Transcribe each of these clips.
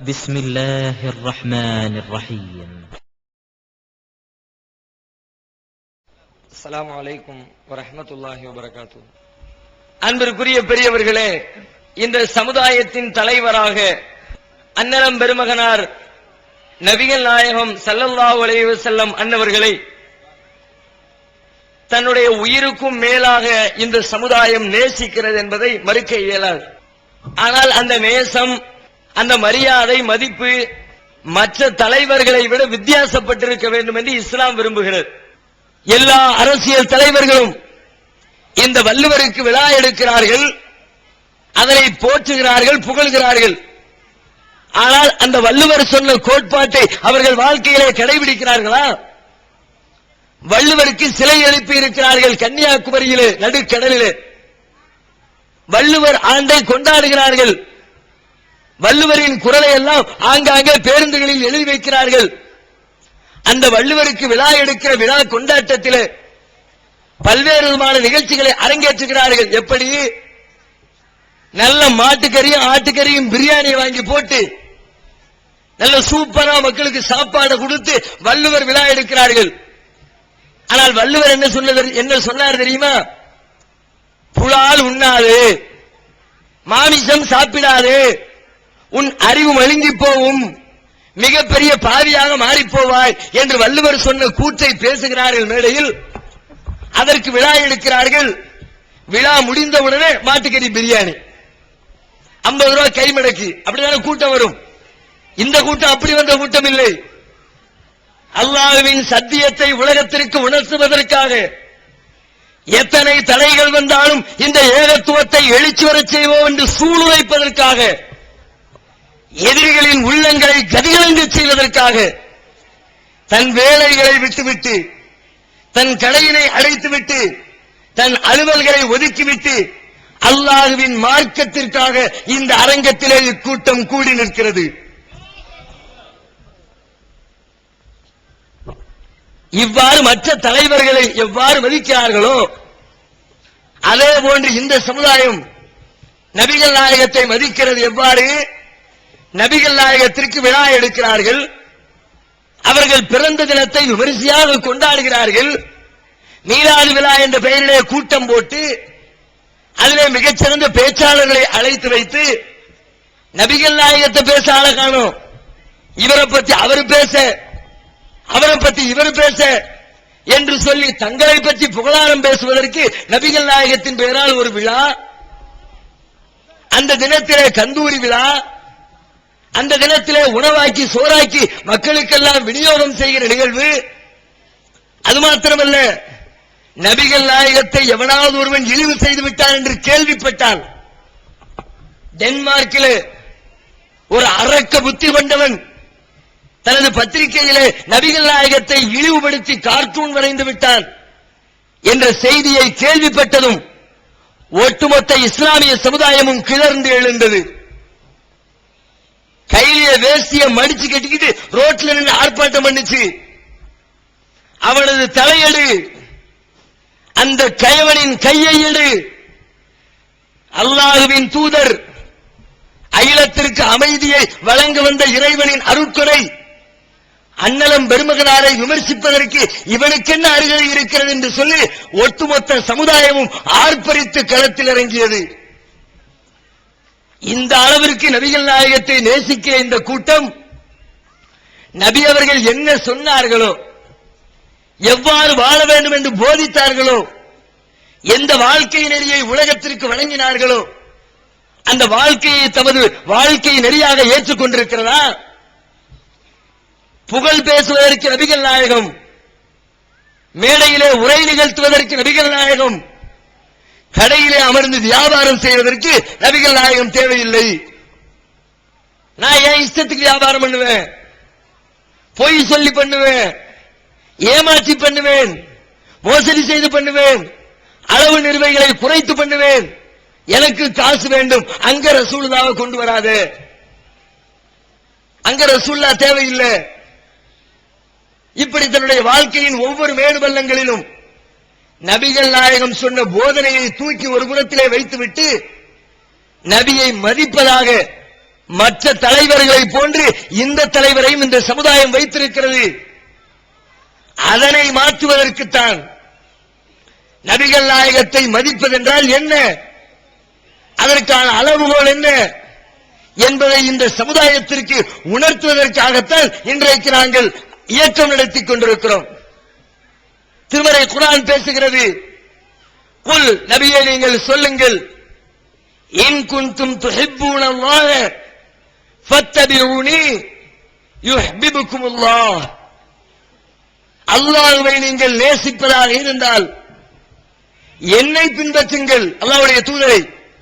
بسم الله الرحمن الرحيم. السلام عليكم ورحمة الله وبركاته. அன்பிற்குரிய பெரியவர்களே, இந்த சமுதாயத்தின் தலைவராக அன்னலம் பெருமகனார் நபிகள் நாயகம் ஸல்லல்லாஹு அலைஹி வஸல்லம் அன்னவர்களை தன்னுடைய உயிருக்கும் மேலாக இந்த சமுதாயம் நேசிக்கிறது என்பதை மறுக்க இயலாது. ஆனால் அந்த நேசம், அந்த மரியாதை, மதிப்பு மற்ற தலைவர்களை விட வித்தியாசப்பட்டிருக்க வேண்டும் என்று இஸ்லாம் விரும்புகிறது. எல்லா அரசியல் தலைவர்களும் இந்த வள்ளுவருக்கு விழா எடுக்கிறார்கள், அதனை போற்றுகிறார்கள், புகழ்கிறார்கள். ஆனால் அந்த வள்ளுவர் சொன்ன கோட்பாட்டை அவர்கள் வாழ்க்கையிலே கடைபிடிக்கிறார்களா? வள்ளுவருக்கு சிலை எழுப்பி இருக்கிறார்கள் கன்னியாகுமரியிலே, நடுக்கடலிலே. வள்ளுவர் ஆண்டை கொண்டாடுகிறார்கள். வள்ளுவரின் குரலை எல்லாம் ஆங்காங்கே பேருந்துகளில் எழுதி வைக்கிறார்கள். அந்த வள்ளுவருக்கு விழா எடுக்கிற விழா கொண்டாட்டத்தில் பல்வேறு விதமான நிகழ்ச்சிகளை அரங்கேற்றுகிறார்கள். எப்படி? நல்ல மாட்டுக்கறியும் ஆட்டுக்கறியும் பிரியாணியை வாங்கி போட்டு நல்ல சூப்பரா மக்களுக்கு சாப்பாடு கொடுத்து வள்ளுவர் விழா எடுக்கிறார்கள். ஆனால் வள்ளுவர் என்ன சொன்னார் தெரியுமா? புலால் உண்ணாது, மாமிசம் சாப்பிடாது, உன் அறிவு மழுங்கி போவும், மிகப்பெரிய பாவியாக மாறிப்போவாய் என்று வள்ளுவர் சொன்ன கூற்றை பேசுகிறார்கள் மேடையில். அதற்கு விழா எடுக்கிறார்கள். விழா முடிந்தவுடனே மாட்டுக்கறி பிரியாணி 50 ரூபாய் கைமடக்கு, அப்படிதான கூட்டம் வரும். இந்த கூட்டம் அப்படி வந்த கூட்டம் இல்லை. அல்லாஹ்வின் சத்தியத்தை உலகத்திற்கு உணர்த்துவதற்காக எத்தனை தடைகள் வந்தாலும் இந்த ஏகத்துவத்தை எழுச்சி வரச் செய்வோம் என்று சூளுரைப்பதற்காக, எதிரிகளின் உள்ளங்களை கதிகலங்க செய்வதற்காக தன் வேலைகளை விட்டுவிட்டு, தன் கடையினை அடைத்துவிட்டு, தன் அலுவல்களை ஒதுக்கிவிட்டு அல்லாஹ்வின் மார்க்கத்திற்காக இந்த அரங்கத்திலே கூட்டம் கூடி நிற்கிறது. இவ்வாறு மற்ற தலைவர்களை எவ்வாறு மதிக்கிறார்களோ அதே போன்று இந்த சமுதாயம் நபிகள் நாயகத்தை மதிக்கிறது. எவ்வாறு? நபிகள் நாயகத்திற்கு விழா எடுக்கிறார்கள். அவர்கள் பிறந்த தினத்தை விமரிசையாக கொண்டாடுகிறார்கள். மீலாது விழா என்ற பெயரிலே கூட்டம் போட்டு அதிலே மிகச்சிறந்த பேச்சாளர்களை அழைத்து வைத்து நபிகள் நாயகத்தை பேச ஆள காணோம். இவரை பற்றி அவர் பேச, அவரை பற்றி இவர் பேச என்று சொல்லி தங்களை பற்றி புகழாரம் பேசுவதற்கு நபிகள் நாயகத்தின் பெயரால் ஒரு விழா, அந்த தினத்திலே கந்தூரி விழா, அந்த தினத்திலே உணவாக்கி சோறாக்கி மக்களுக்கெல்லாம் விநியோகம் செய்கிற நிகழ்வு. அது மாத்திரமல்ல, நபிகள் நாயகத்தை எவனாவது ஒருவன் இழிவு செய்து விட்டான் என்று கேள்விப்பட்டான். டென்மார்க்கிலே ஒரு அரக்க புத்தி கொண்டவன் தனது பத்திரிகையிலே நபிகள் நாயகத்தை இழிவுபடுத்தி கார்ட்டூன் வரைந்து விட்டான் என்ற செய்தியை கேள்விப்பட்டதும் ஒட்டுமொத்த இஸ்லாமிய சமுதாயமும் கிளர்ந்து எழுந்தது. கையிலே வேஷ்டிய மடிச்சு கட்டிக்கிட்டு ரோட்ல நின்று ஆர்ப்பாட்டம் பண்ணிச்சு. அவனது தலையெடு, அந்த கயவனின் கையை எடு. அல்லாஹ்வின் தூதர் அகிலத்திற்கு அமைதியை வழங்க வந்த இறைவனின் அருட்கொடை அன்னலம் பெருமகனாரை விமர்சிப்பதற்கு இவனுக்கென்ன அருகதை இருக்கிறது என்று சொல்லி ஒட்டுமொத்த சமுதாயமும் ஆர்ப்பரித்து களத்தில் இறங்கியது. இந்த அளவிற்கு நபிகள் நாயகத்தை நேசிக்கிற இந்த கூட்டம் நபி அவர்கள் என்ன சொன்னார்களோ, எவ்வாறு வாழ வேண்டும் என்று போதித்தார்களோ, எந்த வாழ்க்கை நெறியை உலகத்திற்கு வழங்கினார்களோ அந்த வாழ்க்கையை தமது வாழ்க்கை நெறியாக ஏற்றுக்கொண்டிருக்கிறதா? புகழ் பேசுவதற்கு நபிகள் நாயகம், மேடையிலே உரை நிகழ்த்துவதற்கு நபிகள் நாயகம், கடையிலே அமர்ந்து வியாபாரம் செய்வதற்கு நபிகள் நாயகம் தேவையில்லை. நான் என் இஷ்டத்துக்கு வியாபாரம் பண்ணுவேன், பொய் சொல்லி பண்ணுவேன், ஏமாற்றி பண்ணுவேன், மோசடி செய்து பண்ணுவேன், அளவு நிர்வைகளை குறைத்து பண்ணுவேன், எனக்கு காசு வேண்டும், அங்க ரசூலுல்லாஹ்வை கொண்டு வராது, அங்க ரசூலுல்லாஹ் தேவையில்லை. இப்படி தன்னுடைய வாழ்க்கையின் ஒவ்வொரு மேடுபள்ளங்களிலும் நபிகள் நாயகம் சொன்ன போதனையை தூக்கி ஒரு புறத்திலே வைத்துவிட்டு நபியை மதிப்பதாக மற்ற தலைவர்களை போன்று இந்த தலைவரையும் இந்த சமுதாயம் வைத்திருக்கிறது. அதனை மாற்றுவதற்குத்தான் நபிகள் நாயகத்தை மதிப்பதென்றால் என்ன, அதற்கான அளவுகோல் என்ன என்பதை இந்த சமுதாயத்திற்கு உணர்த்துவதற்காகத்தான் இன்றைக்கு நாங்கள் இயக்கம் நடத்திக் கொண்டிருக்கிறோம். திருமறை குர்ஆன் பேசுகிறது, குல் நபியே நீங்கள் சொல்லுங்கள், இன் குன்தும் துஹிப்பூனல்லாஹ ஃபத்தபிஊனி யுஹ்பிபுக்குமுல்லாஹ். அல்லாஹ்வை நீங்கள் நேசிப்பதாக இருந்தால் என்னை பின்பற்றுங்கள். அல்லாஹ்வுடைய தூதரை,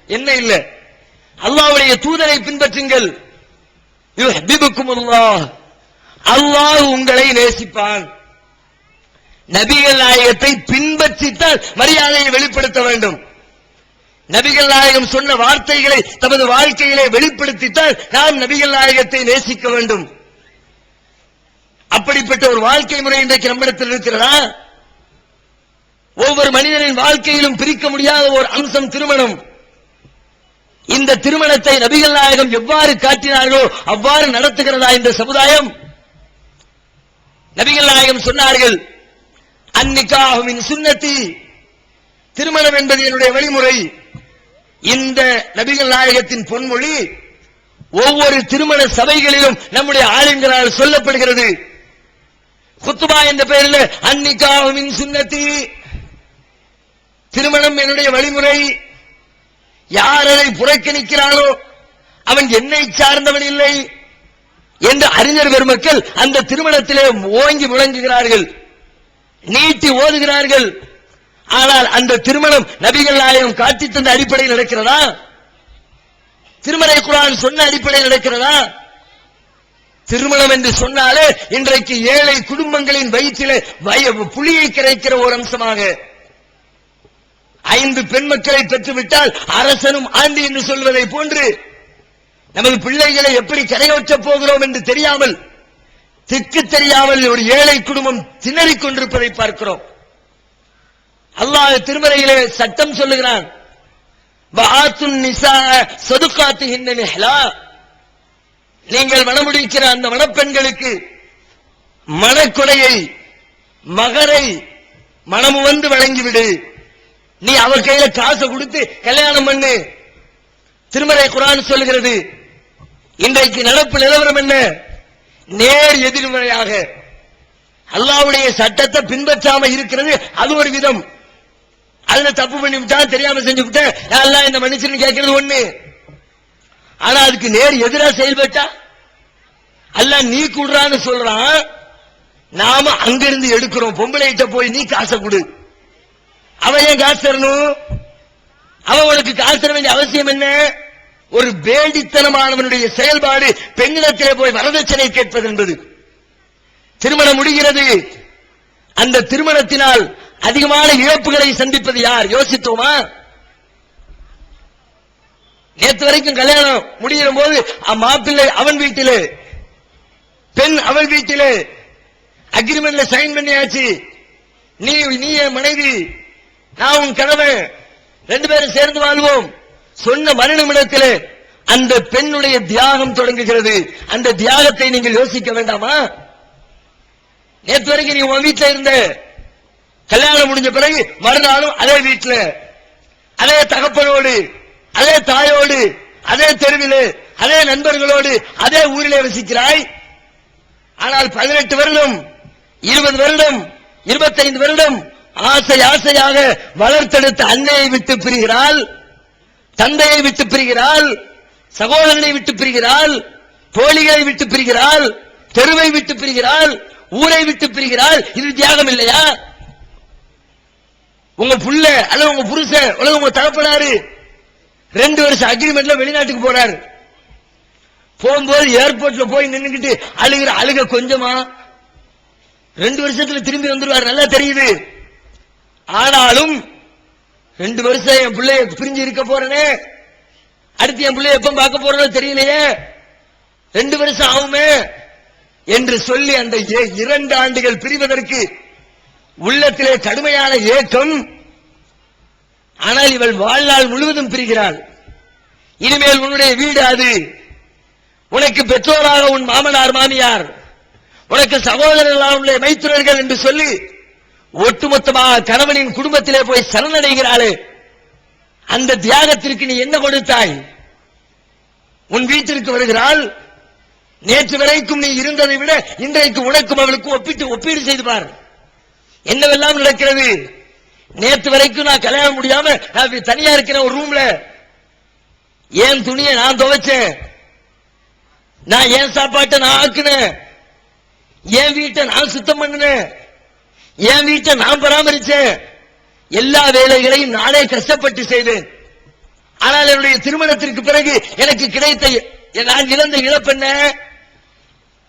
என்ன இல்ல, அல்லாஹ்வுடைய தூதரை பின்பற்றுங்கள். யுஹ்பிபுக்குமுல்லாஹ், அல்லாஹ் உங்களை நேசிப்பான். நபிகள் நாயகத்தை பின்பற்றித்தால் மரியாதையை வெளிப்படுத்த வேண்டும். நபிகள் நாயகம் சொன்ன வார்த்தைகளை தமது வாழ்க்கையிலே வெளிப்படுத்தித்தால் நாம் நபிகள் நாயகத்தை நேசிக்க வேண்டும். அப்படிப்பட்ட ஒரு வாழ்க்கை முறை இன்றைக்கு நம்மிடத்தில் இருக்கிறதா? ஒவ்வொரு மனிதனின் வாழ்க்கையிலும் பிரிக்க முடியாத ஒரு அம்சம் திருமணம். இந்த திருமணத்தை நபிகள் நாயகம் எவ்வாறு காட்டினார்களோ அவ்வாறு நடத்துகிறதா இந்த சமுதாயம்? நபிகள் நாயகம் சொன்னார்கள், அன்னிகாஹு மின் சுன்னதி, திருமணம் என்பது என்னுடைய வழிமுறை. இந்த நபிகள் நாயகத்தின் பொன்மொழி ஒவ்வொரு திருமண சபைகளிலும் நம்முடைய ஆளுங்களால் சொல்லப்படுகிறது. குத்துபா என்ற பெயரில் அன்னிகாஹு மின் சுன்னதி, திருமணம் என்னுடைய வழிமுறை. யார் அதை புறக்கணிக்கிறானோ அவன் என்னை சார்ந்தவன் இல்லை என்று அறிஞர் பெருமக்கள் அந்த திருமணத்திலே ஓங்கி முழங்குகிறார்கள், நீட்டி ஓதுகிறார்கள். ஆனால் அந்த திருமணம் நபிகள் நாயகம் காட்டி தந்த அடிப்படையில் நடக்கிறதா? திருமறை குர்ஆன் சொன்ன அடிப்படையில் நடக்கிறதா? திருமணம் என்று சொன்னாலே இன்றைக்கு ஏழை குடும்பங்களின் வயிற்றிலே புளியை கரைக்கிற ஒரு அம்சமாக, 5 பெண் மக்களை பெற்றுவிட்டால் அரசனும் ஆண்டி என்று சொல்வதை போன்று நமது பிள்ளைகளை எப்படி கரையேற்றப் போகிறோம் என்று தெரியாமல், திக்கு தெரியாமல் ஒரு ஏழை குடும்பம் திணறிக் கொண்டிருப்பதை பார்க்கிறோம். அல்லாஹ் திருமறையிலே சட்டம் சொல்லுகிறான், வஆத்துன் நிஸா ஸதுகாத்திஹின்ன நிஹ்லா, நீங்கள் மணமுடிக்கிற அந்த மணப்பெண்களுக்கு மணக்கொடையை, மகரை மணமு வந்து வழங்கிவிடு. நீ அவர் கையில காசை கொடுத்து கல்யாணம் பண்ணு. திருமறை குர்ஆன் சொல்லுகிறது. இன்றைக்கு நடப்பு நிலவரம் என்ன? நேர் எதிர்மறையாக அல்லாஹ்வுடைய சட்டத்தை பின்பற்றாம இருக்கிறது. அது ஒரு விதம். அதுல தப்பு பண்ணி விட்டா, தெரியாம செஞ்சு விட்டா, அல்லாஹ் இந்த மனுஷன் கேட்கிறது ஒண்ணு. ஆனா அதுக்கு நேர் எதிராக செயல்பட்டா அல்லாஹ் நீ கூடுறான்னு சொல்றான், நாம அங்கிருந்து எடுக்கிறோம். பொம்பளைகிட்ட போய் நீ காசை கொடு, அவன் ஏன் காசு தரணும்? அவன் உனக்கு காசு தர வேண்டிய அவசியம் என்ன? ஒரு பேடித்தனமானவனுடைய செயல்பாடு பெண்ணிடத்திலே போய் வரதட்சணை கேட்பது என்பது. திருமணம் முடிகிறது, அந்த திருமணத்தினால் அதிகமான இழப்புகளை சந்திப்பது யார்? யோசித்தோமா? நேற்று வரைக்கும் கல்யாணம் முடிகிற போது மாப்பிள்ளை அவன் வீட்டிலே, பெண் அவள் வீட்டிலே, அக்ரிமெண்ட்ல சைன் பண்ணியாச்சு. நீ என் மனைவி, நான் உன் கணவன், 2 பேரும் சேர்ந்து வாழ்வோம் சொன்ன மறுநிமிடத்திலே அந்த பெண்ணுடைய தியாகம் தொடங்குகிறது. அந்த தியாகத்தை நீங்கள் யோசிக்க வேண்டாமா? நேற்று வரைக்கும் நீ உன் வீட்டில் இருந்த, கல்யாணம் முடிஞ்ச பிறகு மறுநாளும் அதே வீட்டில், அதே தகப்பனோடு, அதே தாயோடு, அதே தெருவிலே, அதே நண்பர்களோடு, அதே ஊரிலே வசிக்கிறாய். ஆனால் 18 வருடம், 20 வருடம், 25 வருடம் ஆசை ஆசையாக வளர்த்தெடுத்த அன்னையை விட்டு பிரிகிறாள், தந்தையை விட்டு பிரிகிறாள், சகோதரனை விட்டு பிரிகிறாள், தோழிகளை விட்டு பிரிகிறாள், தெருவை விட்டு பிரிகிறாள், ஊரை விட்டு பிரிகிறாள். இது தியாகம் இல்லையா? உங்க புள்ள அல்லது உங்க புருஷன் அல்லது உங்க தகப்பனாரு 2 வருஷம் அக்ரிமெண்ட்ல வெளிநாட்டுக்கு போறாரு. போகும்போது ஏர்போர்ட்ல போய் நின்னுக்கிட்டு அழுகிற அழுக கொஞ்சமா? 2 வருஷத்துல திரும்பி வந்துருவார், நல்லா தெரியுது. ஆனாலும் 2 வருஷம் என் பிள்ளைய பிரிஞ்சு இருக்க போறேனே, அடுத்து என் பிள்ளைய எப்ப பார்க்க போறதோ தெரியலையே, 2 வருஷம் ஆகுமே என்று சொல்லி அந்த 2 ஆண்டுகள் பிரிவதற்கு உள்ளத்திலே கடுமையான ஏக்கம். ஆனால் இவள் வாழ்நாள் முழுவதும் பிரிகிறாள். இனிமேல் உன்னுடைய வீடு அது, உனக்கு பெற்றோராக உன் மாமனார் மாமியார், உனக்கு சகோதரர்களாக உள்ள மைத்துனர்கள் என்று சொல்லி ஒட்டுமொத்தமாக கணவனின் குடும்பத்திலே போய் சரணடைகிறாளே, அந்த தியாகத்திற்கு நீ என்ன கொடுத்தாய்? உன் வீட்டிற்கு வருகிறாள். நேற்று வரைக்கும் நீ இருந்ததை விட இன்றைக்கு உனக்கும் அவளுக்கும் ஒப்பீடு செய்து பார். என்னவெல்லாம் நடக்கிறது? நேற்று வரைக்கும் நான் கல்யாணம் முடியாம நான் தனியா இருக்கிற ஒரு ரூம்ல ஏன் துணியை நான் துவைச்சேன், நான் ஏன் சாப்பாட்டை நான் ஆக்குனேன், என் வீட்டை நான் சுத்தம் பண்ணினேன், என் வீட்டை நான் பராமரிச்சேன், எல்லா வேலைகளையும் நானே கஷ்டப்பட்டு செய்தேன். ஆனால் என்னுடைய திருமணத்திற்கு பிறகு எனக்கு கிடைத்த நான் இழந்த இழப்பென்ன?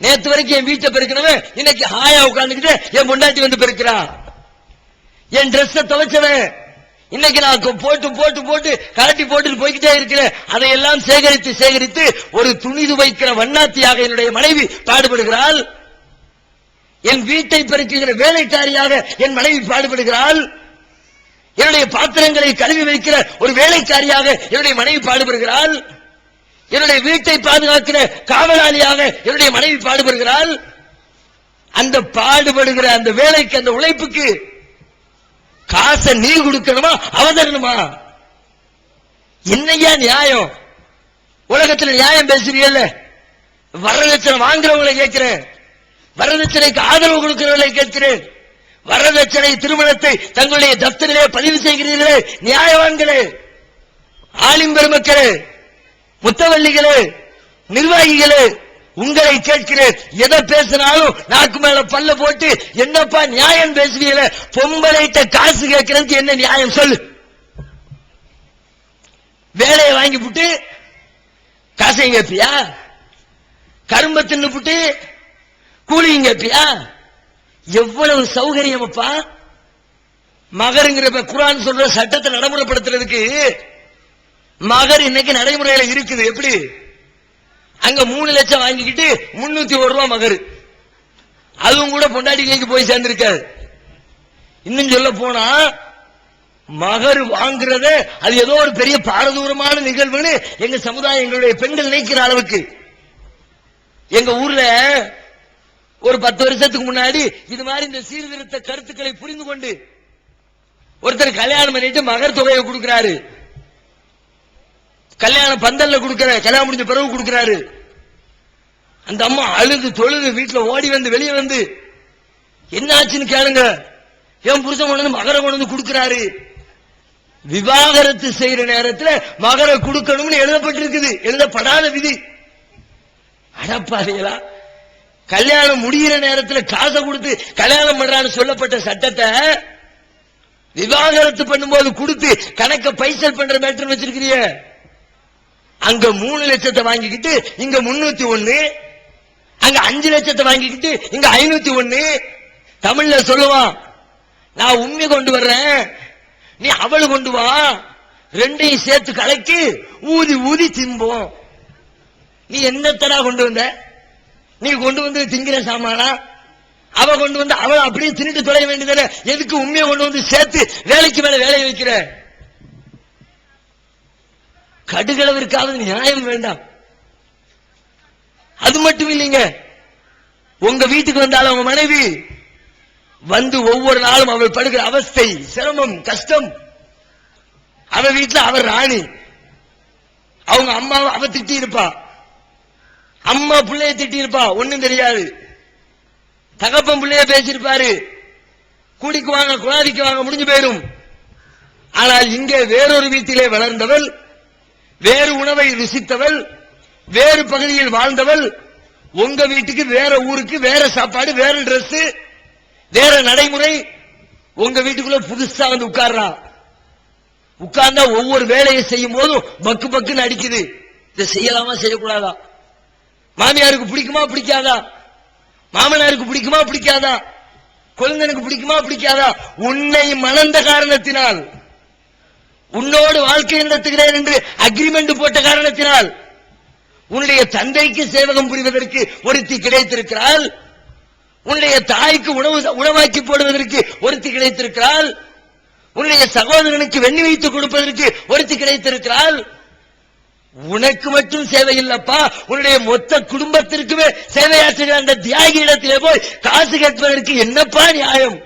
நேற்று வரைக்கும் என் வீட்டை பெருக்கிறவன் இன்னைக்கு ஹாயா உட்கார்ந்துக்கிட்டு என் பொண்டாட்டி வந்து பெருக்கிறா. என் டிரெஸ் துவைச்சவன் இன்னைக்கு நான் போட்டு போட்டு போட்டு கலட்டி போட்டு போய்கிட்டே இருக்கிறேன். அதையெல்லாம் சேகரித்து சேகரித்து ஒரு துணி துவைக்கிற வண்ணாத்தியாக என்னுடைய மனைவி பாடுபடுகிறாள். என் வீட்டை பெருக்குகிற வேலைக்காரியாக என் மனைவி பாடுபடுகிறாள். என்னுடைய பாத்திரங்களை கழுவி வைக்கிற ஒரு வேலைக்காரியாக என்னுடைய மனைவி பாடுபடுகிறாள். என்னுடைய வீட்டை பாதுகாக்கிற காவலாளியாக என்னுடைய மனைவி பாடுபடுகிறாள். அந்த பாடுபடுகிற அந்த வேலைக்கு, அந்த உழைப்புக்கு காசை நீ கொடுக்கணுமா அவ தரணுமா? என்னையா நியாயம்? உலகத்தில் நியாயம் பேசுறீங்கல்ல. வரதட்சணை வாங்குறவங்களை கேட்கிறேன், வரதட்சணைக்கு ஆதரவு கொடுக்கிறவர்களை கேட்கிறேன். வரதட்சணை திருமணத்தை தங்களுடைய தப்தரிலே பதிவு செய்கிறீர்களே நியாயவான்களே, ஆலிம் பெருமக்களே, முத்தவல்லிகளே, நிர்வாகிகளே, உங்களை கேட்கிறேன். எதை பேசினாலும் நாக்கு மேல பல்ல போட்டு என்னப்பா நியாயம் பேசுவீங்களே, பொம்பளைட்ட காசு கேட்கிறதுக்கு என்ன நியாயம் சொல்லு? வேலையை வாங்கி புட்டு காசையும் கேட்பியா? கரும்பை தின்னு புட்டு கூலியும் கேட்பியா? எவ்வளவு சௌகரியம் அப்பா! மகருங்கிற குர்ஆன் சொல்ற சட்டத்தை நடைமுறைப்படுத்துறதுக்கு மகர் இன்னைக்கு நடைமுறையில இருக்குது. எப்படி? அங்க 3 லட்சம் வாங்கிக்கிட்டு 301 ரூபாய் மகர். அதுவும் கூட பொண்டாட்டி கைக்கு போய் சேர்ந்திருக்காது. இன்னும் சொல்ல போனா மகர் வாங்குறத அது ஏதோ ஒரு பெரிய பாரதூரமான நிகழ்வுன்னு எங்க சமுதாயம், எங்களுடைய பெண்கள் நினைக்கிற அளவுக்கு. எங்க ஊர்ல ஒரு 10 வருஷத்துக்கு முன்னாடி இது மாதிரி இந்த சீர்திருத்த கருத்துக்களை புரிந்து கொண்டு ஒருத்தர் கல்யாணம் பண்ணிட்டு மகர் தொகையை கொடுக்கிறாரு. கல்யாணம் பந்தல்ல கொடுக்கிற, கல்யாணம் முடிஞ்ச பிறகு கொடுக்கிறாரு. அந்த அம்மா அழுது தொழுது வீட்டுல ஓடி வந்து வெளியே வந்து என்ன ஆச்சுன்னு கேளுங்க. என் புருஷன் கொண்டு வந்து மகரை கொண்டு வந்து கொடுக்கிறாரு. விவாகரத்து செய்யற நேரத்தில் மகரை கொடுக்கணும்னு எழுதப்பட்டிருக்குது, எழுதப்படாத விதி. அடப்பாதீங்களா? கல்யாணம் முடிகிற நேரத்தில் காசை கொடுத்து கல்யாணம் பண்றான்னு சொல்லப்பட்ட சட்டத்தை விவாகரத்து பண்ணும்போது கொடுத்து கணக்க பைசல் பண்ற மேட்டர் வச்சிருக்கிறிய. அங்க 3 லட்சத்தை வாங்கிக்கிட்டு இங்க 301, அங்க 5 லட்சத்தை வாங்கிக்கிட்டு இங்க 501. தமிழ்ல சொல்லுவான், நான் உண்மை கொண்டு வர்றேன், நீ அவளு கொண்டு வா, ரெண்டையும் சேர்த்து கலக்கி ஊதி ஊதி திம்போம். நீ என்னத்தடா கொண்டு வந்த? நீ கொண்டு வந்து திங்கிற சாமானா? அவ கொண்டு வந்து அவளை அப்படியே தின்னுட்டு தொலைய வேண்டியதானே? எதுக்கு உண்மையை கொண்டு வந்து சேர்த்து வேலைக்கு மேல வேலையை வைக்கிற? கடுகளவிற்காவது நியாயம் வேண்டாம். அது மட்டும் இல்லைங்க, உங்க வீட்டுக்கு வந்தாலும் உங்க மனைவி வந்து ஒவ்வொரு நாளும் அவள் படுகிற அவஸ்தை, சிரமம், கஷ்டம். அவ வீட்டுல அவர் ராணி, அவங்க அம்மாவை அவ திட்டி இருப்பா, அம்மா பிள்ளைய திட்டி இருப்பா, ஒண்ணும் தெரியாது. தகப்பன் பிள்ளைய பேசியிருப்பாரு, கூடிக்கு வாங்க குழாதிக்கு வாங்க, முடிஞ்சு போயிரும். ஆனால் இங்கே வேறொரு வீட்டிலே வளர்ந்தவள், வேறு உணவை ருசித்தவள், வேறு பகுதியில் வாழ்ந்தவள், உங்க வீட்டுக்கு வேற ஊருக்கு வேற சாப்பாடு, வேற டிரெஸ், வேற நடைமுறை. உங்க வீட்டுக்குள்ள புதுசா வந்து உட்கார்றா. உட்கார்ந்தா ஒவ்வொரு வேலையை செய்யும் போதும் பக்கு பக்குன்னு அடிக்குது. இதை செய்யலாமா செய்யக்கூடாதா? மாமியாருக்கு பிடிக்குமா பிடிக்காதா? மாமனாருக்கு பிடிக்குமா பிடிக்காதா? குழந்தைனுக்கு பிடிக்குமா பிடிக்காதா? உன்னை மணந்த காரணத்தினால், உன்னோடு வாழ்க்கை நடத்துகிறேன் என்று அக்ரிமெண்ட் போட்ட காரணத்தினால், உன்னுடைய தந்தைக்கு சேவகம் புரிவதற்கு ஒருத்தி கிடைத்திருக்கிறாள், உன்னுடைய தாய்க்கு உணவாக்கி போடுவதற்கு ஒருத்தி கிடைத்திருக்கிறாள், உன்னுடைய சகோதரனுக்கு வெண்ணி வைத்து கொடுப்பதற்கு ஒருத்தி கிடைத்திருக்கிறாள். உனக்கு மட்டும் சேவை இல்லப்பா, உன்னுடைய மொத்த குடும்பத்திற்குமே சேவையாற்றுகிற அந்த தியாகி இடத்திலே போய் காசு கேட்பதற்கு என்னப்பா நியாயம்?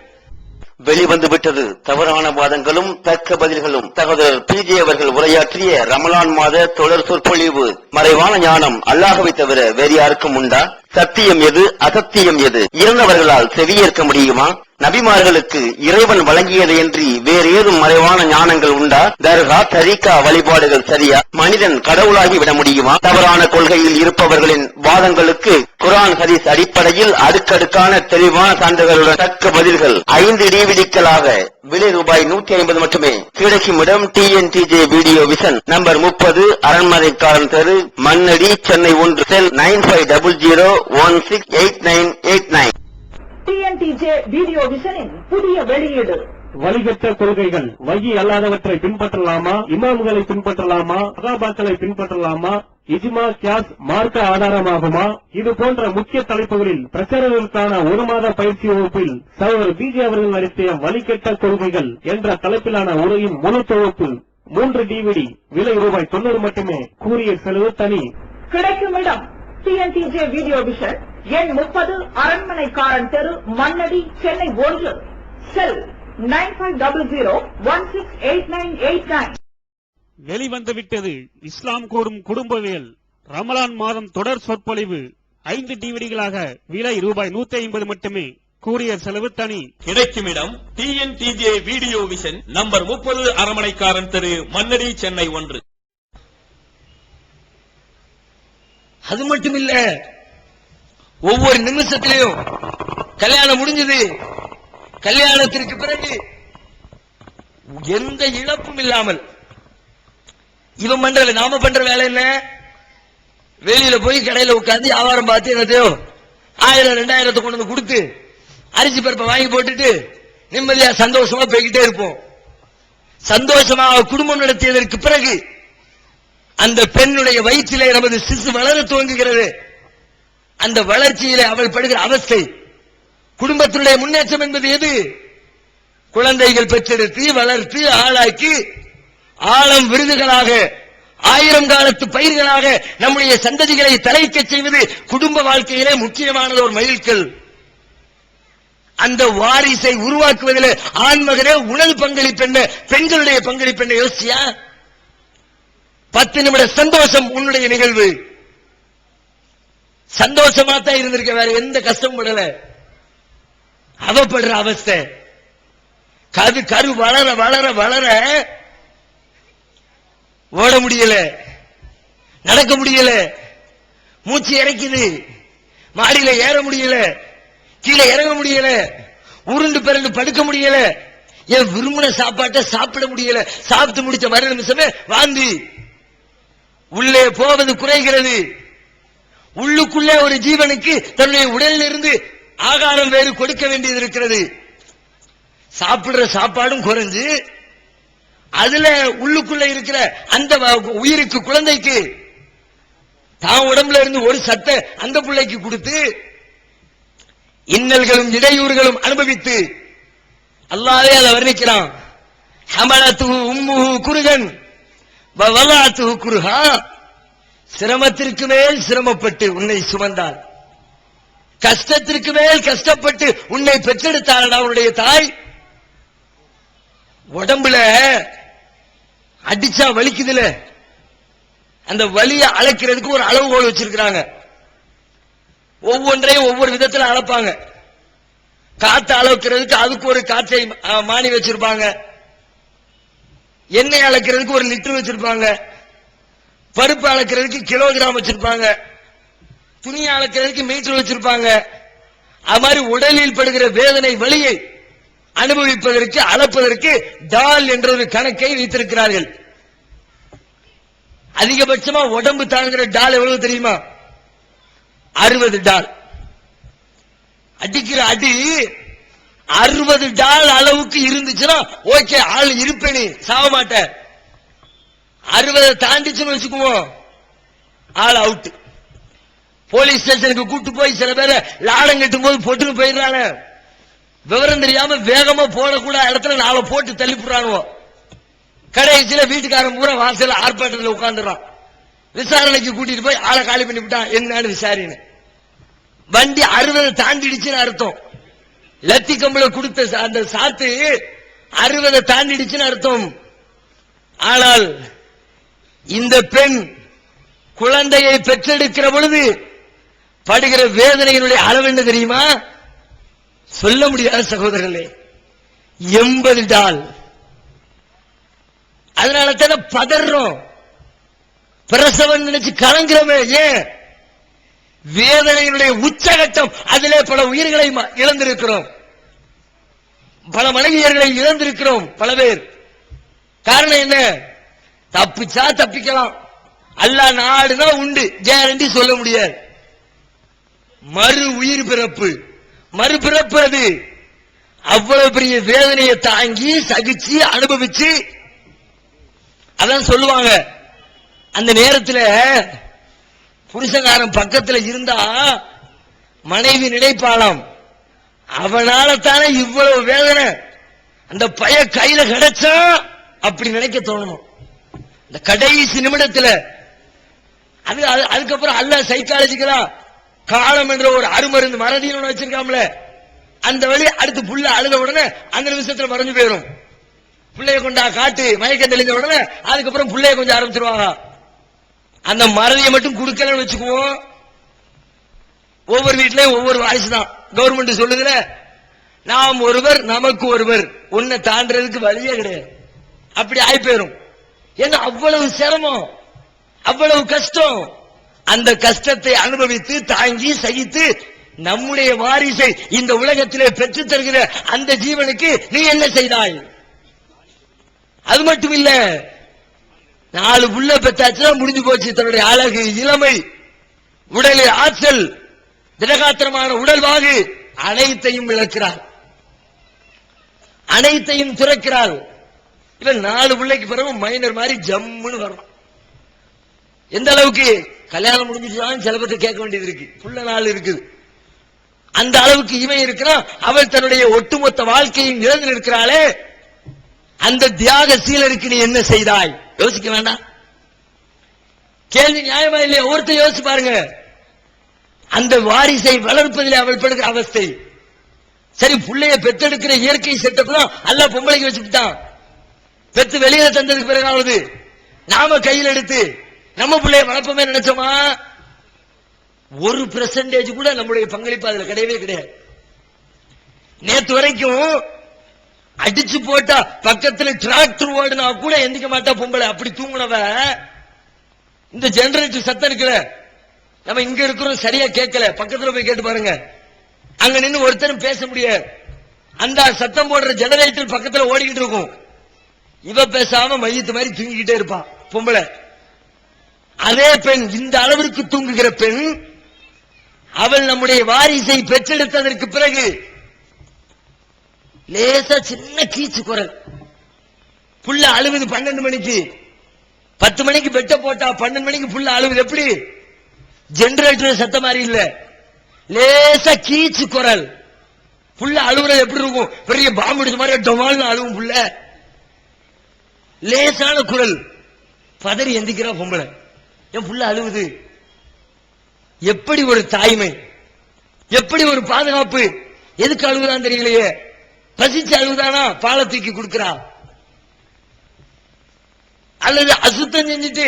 வெளிவந்து விட்டது தவறான வாதங்களும் தக்க பதில்களும். சகோதரர் பிஜே அவர்கள் உரையாற்றிய ரமலான் மாத தொடர் சொற்பொழிவு. மறைவான ஞானம் அல்லாஹ்வை தவிர வேறு யாருக்கும் உண்டா? சத்தியம் எது, அசத்தியம் எது? இறந்தவர்களால் செவியேற்க முடியுமா? நபிமார்களுக்கு இறைவன் வழங்கியதையன்றி வேறு ஏதும் மறைவான ஞானங்கள் உண்டா? தர்கா, தரிகா வழிபாடுகள் சரியா? மனிதன் கடவுளாகி விட முடியுமா? தவறான கொள்கையில் இருப்பவர்களின் வாதங்களுக்கு குர்ஆன் ஹதீஸ் அடிப்படையில் அடுக்கடுக்கான தெளிவான சான்றுகளுடன் தக்க பதில்கள் 5 டிவிடிக்களாக விலை ரூபாய் 150 மட்டுமே. கிடைக்கும் இடம் TNTJ வீடியோ விஷன், நம்பர் 30, அரண்மனைக்காரன் தெரு, மண்ணடி, சென்னை 1, செல் 9500168989. TNTJ வீடியோ விஷனின் புதிய வெளியீடு. வழிகட்ட கொள்கைகள். வகி அல்லாதவற்றை பின்பற்றலாமா? இமாம்களை பின்பற்றலாமா? சஹாபாக்களை பின்பற்றலாமா? இஜ்மா, கியாஸ் மார்க்க ஆதாரமாகுமா? இது போன்ற முக்கிய தலைப்புகளில் பிரச்சாரர்களுக்கான 1 மாத பயிற்சி வகுப்பில் சகோதரர் பிஜே அவர்கள் நடத்திய வழிகட்ட கொள்கைகள் என்ற தலைப்பிலான உரையின் முழு தொகுப்பு 3 DVD, விலை ரூபாய் 90 மட்டுமே. கூரியர் செலவு தனி. கிடைக்கும் இடம் TNTJ வீடியோ விஷன், எண் 30, அரண்மனைக்காரன் தெரு, மண்ணடி, சென்னை 1, செல் 9500168989. வெளிவந்துவிட்டது இஸ்லாம் கூறும் குடும்பவியல் ரமலான் மாதம் தொடர் சொற்பொழிவு 5 டிவிடிகளாக விலை ரூபாய் 150 மட்டுமே. கூரியர் செலவு தனி. கிடைக்கும் இடம் TNTJ வீடியோ விஷன், நம்பர் 30, அரண்மனைக்காரன் தெரு, மண்ணடி, சென்னை 1. அது மட்டும் இல்ல, ஒவ்வொரு நிமிஷத்திலையும் கல்யாணம் முடிஞ்சது, கல்யாணத்திற்கு பிறகு எந்த இழப்பும் இல்லாமல் இவன் பண்ற நாம பண்ற வேலை என்ன? வெளியில போய் கடையில உட்கார்ந்து வியாபாரம் பார்த்து என்னத்தையோ 1000-2000 கொண்டு வந்து கொடுத்து அரிசி பருப்பை வாங்கி போட்டுட்டு நிம்மதியா சந்தோஷமா போய்கிட்டே இருப்போம். சந்தோஷமாக குடும்பம் நடத்தியதற்கு பிறகு அந்த பெண்ணுடைய வயிற்றிலே நமது சிசு வளர துவங்குகிறது. அந்த வளர்ச்சியிலே அவள் படுகிற அவஸ்தை, குடும்பத்தினுடைய முன்னேற்றம் என்பது எது? குழந்தைகள் பெற்றெடுத்து வளர்த்து ஆளாக்கி ஆழம் விருதுகளாக 1000 காலத்து பயிர்களாக நம்முடைய சந்ததிகளை தலைக்க செய்வது குடும்ப வாழ்க்கையிலே முக்கியமானது ஒரு மைல்கல். அந்த வாரிசை உருவாக்குவதில் ஆண்மகனே உணவு பங்களிப்பெண்ண, பெண்களுடைய பங்களிப்பெண்ண யோசியா? 10 நிமிட சந்தோஷம் உன்னுடைய நிகழ்வு. சந்தோஷமா தான் இருந்திருக்க, வேற எந்த கஷ்டமும் படல. அவப்படுற அவஸ்தை, கரு வளர வளர வளர ஓட முடியல, நடக்க முடியல, மூச்சு இறைக்குது, மாடியில ஏற முடியல, கீழே இறங்க முடியல, உருண்டு பிறந்து படுக்க முடியல, என் விரும்பின சாப்பாட்டை சாப்பிட முடியல, சாப்பிட்டு முடிச்ச மறு நிமிஷமே வாந்தி, உள்ளே போவது குறைகிறது. உள்ளுக்குள்ளே ஒரு ஜீவனுக்கு தன்னுடைய உடலில் இருந்து ஆகாரம் வேறு கொடுக்க வேண்டியது இருக்கிறது. சாப்பிடுற சாப்பாடும் குறைஞ்சு அதுல உள்ளுக்குள்ள இருக்கிற அந்த உயிருக்கு, குழந்தைக்கு தான் உடம்புல இருந்து ஒரு சத்தை அந்த பிள்ளைக்கு கொடுத்து இன்னல்களும் இடையூறுகளும் அனுபவித்து அல்லாஹ்வே அதை வர்ணிக்கிறான். ஹமலத்துஹு உம்முஹு குருகன் வவலஅத்துஹு குருஹா, சிரமத்திற்கு மேல் சிரமப்பட்டு உன்னை சுமந்தாள், கஷ்டத்திற்கு மேல் கஷ்டப்பட்டு உன்னை பெற்றெடுத்தாளடா உன்னுடைய தாய். உடம்புல அடிச்சா வலிக்குதுல, அந்த வலியை அளக்கிறதுக்கு ஒரு அளவுகோல் வச்சிருக்கிறாங்க. ஒவ்வொன்றையும் ஒவ்வொரு விதத்தில் அளப்பாங்க. காற்று அளக்கிறதுக்கு அதுக்கு ஒரு காற்றை மானி வச்சிருப்பாங்க, எண்ணெய் அளக்கிறதுக்கு ஒரு லிட்டர் வச்சிருப்பாங்க, பருப்பு அளக்கிறதுக்கு கிலோகிராம் வச்சிருப்பாங்க, துணி அளக்கிறதுக்கு மீட்டர் வச்சிருப்பாங்க. அது மாதிரி உடலில் படுகிற வேதனை வலியை அனுபவிப்பதற்கு அளப்பதற்கு டால் என்ற ஒரு கணக்கை வைத்திருக்கிறார்கள். அதிகபட்சமா உடம்பு தாங்குகிற டால் எவ்வளவு தெரியுமா? 60 டால். அடிக்கிற அடி 60 டால் அளவுக்கு இருந்துச்சுன்னா ஓகே, ஆள் இருப்பேனி, சாக மாட்ட. 60 தாண்டிச்சுன்னு வச்சுக்குவோம், ஆள் அவுட். போலீஸ் ஸ்டேஷனுக்கு கூட்டு போய் சில பேரை லாடம் கட்டும் போது போட்டுன்னு போயிடுறாங்க. விவரம் தெரியாம வேகமா போடக்கூட இடத்துல 4 போட்டு தள்ளிப்புறானுவோ. கடைசியில வீட்டுக்காரன் பூரா வாசல ஆர்ப்பாட்டத்தில் உட்கார்ந்துறான். விசாரணைக்கு கூட்டிட்டு போய் ஆளை காலி பண்ணி விட்டான். என்னன்னு விசாரின்னு வண்டி 60 தாண்டிடுச்சுன்னு அர்த்தம். லத்தி கம்பள கொடுத்த அந்த சாத்து 60 தாண்டிடுச்சுன்னு அர்த்தம். ஆனால் இந்த பெண் குழந்தையை பெற்றெடுக்கிற பொழுது படுகிற வேதனையினுடைய அளவு என்ன தெரியுமா? சொல்ல முடியாத சகோதரர்களே, 80 டால். அதனால தானே பதறோம், பிரசவம் நினைச்சு கலங்குறோமே. ஏன்? வேதனையினுடைய உச்சகட்டம். அதிலே பல உயிர்களை இழந்திருக்கிறோம், பல மனைவியர்களை இழந்திருக்கிறோம் பல பேர். காரணம் என்ன? தப்பிச்சா தப்பிக்கலாம், அல்லாஹ் நாடுனா உண்டு, கேரண்டி சொல்ல முடியாது. மறு உயிர் பிறப்பு, மறுபிறப்பு, அது அவ்வளவு பெரிய வேதனையை தாங்கி சகிச்சு அனுபவிச்சு. அதான் சொல்லுவாங்க, அந்த நேரத்தில் புருஷகாரன் பக்கத்துல இருந்தா மனைவி நினைப்பாளாம், அவனால தானே இவ்வளவு வேதனை, அந்த பைய கையில கிடைச்சா அப்படி நினைக்க தோணுமா இந்த கடைசி நிமிடத்துல. அதுக்கப்புறம் அல்லாஹ் சைக்காலஜிக்கலா காலம் என்ற ஒரு அருமருந்து மறதின்னு ஒண்ணு வச்சிருக்காமல, அந்த வழி அடுத்து புள்ள அழுத உடனே அந்த நிமிஷத்துல மறைஞ்சு போயிடும். பிள்ளைய கொண்டா காட்டு மயக்கம் தெளிந்த உடனே அதுக்கப்புறம் பிள்ளைய கொஞ்சம் ஆரம்பிச்சிருவாங்க. அந்த மறதியை மட்டும் கொடுக்கலன்னு வச்சுக்குவோம், ஒவ்வொரு வீட்லயும் ஒவ்வொரு வாய்ஸ் தான். கவர்மெண்ட் சொல்லுதுல, நாம் ஒருவர் நமக்கு ஒருவர், ஒன்ன தாண்டறதுக்கு வழியே கிடையாது. அப்படி ஆகி போயிரும். ஏன்னா அவ்வளவு சிரமம், அவ்வளவு கஷ்டம். அந்த கஷ்டத்தை அனுபவித்து தாங்கி சகித்து நம்முடைய வாரிசை இந்த உலகத்திலே பெற்றுத் தருகிற அந்த ஜீவனுக்கு நீ என்ன செய்தாய்? அது மட்டும் இல்ல, 4 புள்ள பெற்றாச்சுன்னா முடிஞ்சு போச்சு. தன்னுடைய அழகு, இளமை, உடலில் ஆற்றல், திடகாத்திரமான உடல்வாகு அனைத்தையும் இழக்கிறார், அனைத்தையும் துறக்கிறாள். இவன் 4 பிள்ளைக்கு பிறகு மைனர் மாதிரி ஜம்முன்னு வரணும். எந்த அளவுக்கு? கல்யாணம் முடிஞ்சிட்டு சில பேர் கேட்க வேண்டியது இருக்கு, புள்ள 4 இருக்குது. அந்த அளவுக்கு இவன் இருக்கிறான். அவள் தன்னுடைய ஒட்டுமொத்த வாழ்க்கையும் இழந்து இருக்கிறாளே, அந்த தியாக சீலருக்கு நீ என்ன செய்தாய்? யோசிக்க வேண்டாம்? கேள்வி நியாயமா இல்லையா? ஒருத்தர் யோசிச்சு பாருங்க. அந்த வாரிசை வளர்ப்பதில் அவள் படுகிற அவஸ்தை. சரி, பிள்ளைய பெற்றெடுக்கிற இயற்கை செட்டப் தான் அல்லாஹ் பொம்பளைக்கு வச்சுட்டான். பெற்று வெளியில தந்ததுக்கு பிறகாவது நாம கையில் எடுத்து நம்ம பிள்ளைய வளர்ப்போமே நினைச்சோமா? 1% கூட நம்முடைய பங்களிப்பு அதுல கிடையவே கிடையாது. நேற்று வரைக்கும் அடிச்சு போட்டா பக்கத்துல டிராக்டர் ஓடுனா கூட எந்திக்க மாட்டா பொம்பளை, அப்படி தூங்குனவ. இந்த ஜெனரேட்டர் சத்தம் இருக்குல்ல, நம்ம இங்க இருக்கிறோம் சரியா கேட்கல, பக்கத்துல போய் கேட்டு பாருங்க. அங்க நின்று ஒருத்தரும் பேச முடியாது. அந்த சத்தம் போடுற ஜெனரேட்டர் பக்கத்துல ஓடிக்கிட்டு இருக்கும். இவ பேசாம மையத்து மாதிரி தூங்கிக்கிட்டே இருப்பான் பொம்பளை. அதே பெண், இந்த அளவிற்கு தூங்குகிற பெண், அவள் நம்முடைய வாரிசை பெற்றெடுத்ததற்கு பிறகு லேசா சின்ன கீச்சு குரல், புள்ள அழுகுது 12 மணிக்கு, 10 மணிக்கு பெட்ட போட்டா 12 மணிக்கு புள்ள அழுகுது. எப்படி? ஜெனரேட்டர் சத்த மாதிரி இல்ல, லேசா கீச்சு குரல். புள்ள அழுகுறது எப்படி இருக்கும்? பெரிய பாம்பு அடிச்ச மாதிரி டொமால்னு அழுகும் புள்ள. லேசான குரல், பதறி எந்திக்கிறா பொம்பளை. என் புள்ள அழுகுது. எப்படி ஒரு தாய்மை, எப்படி ஒரு பாதுகாப்பு. எதுக்கு அழுகுதான் தெரியலையே. பசிச்சு அழுகுதானா? பாலை தூக்கி கொடுக்கிறா. அல்லது அசுத்தம் செஞ்சுட்டு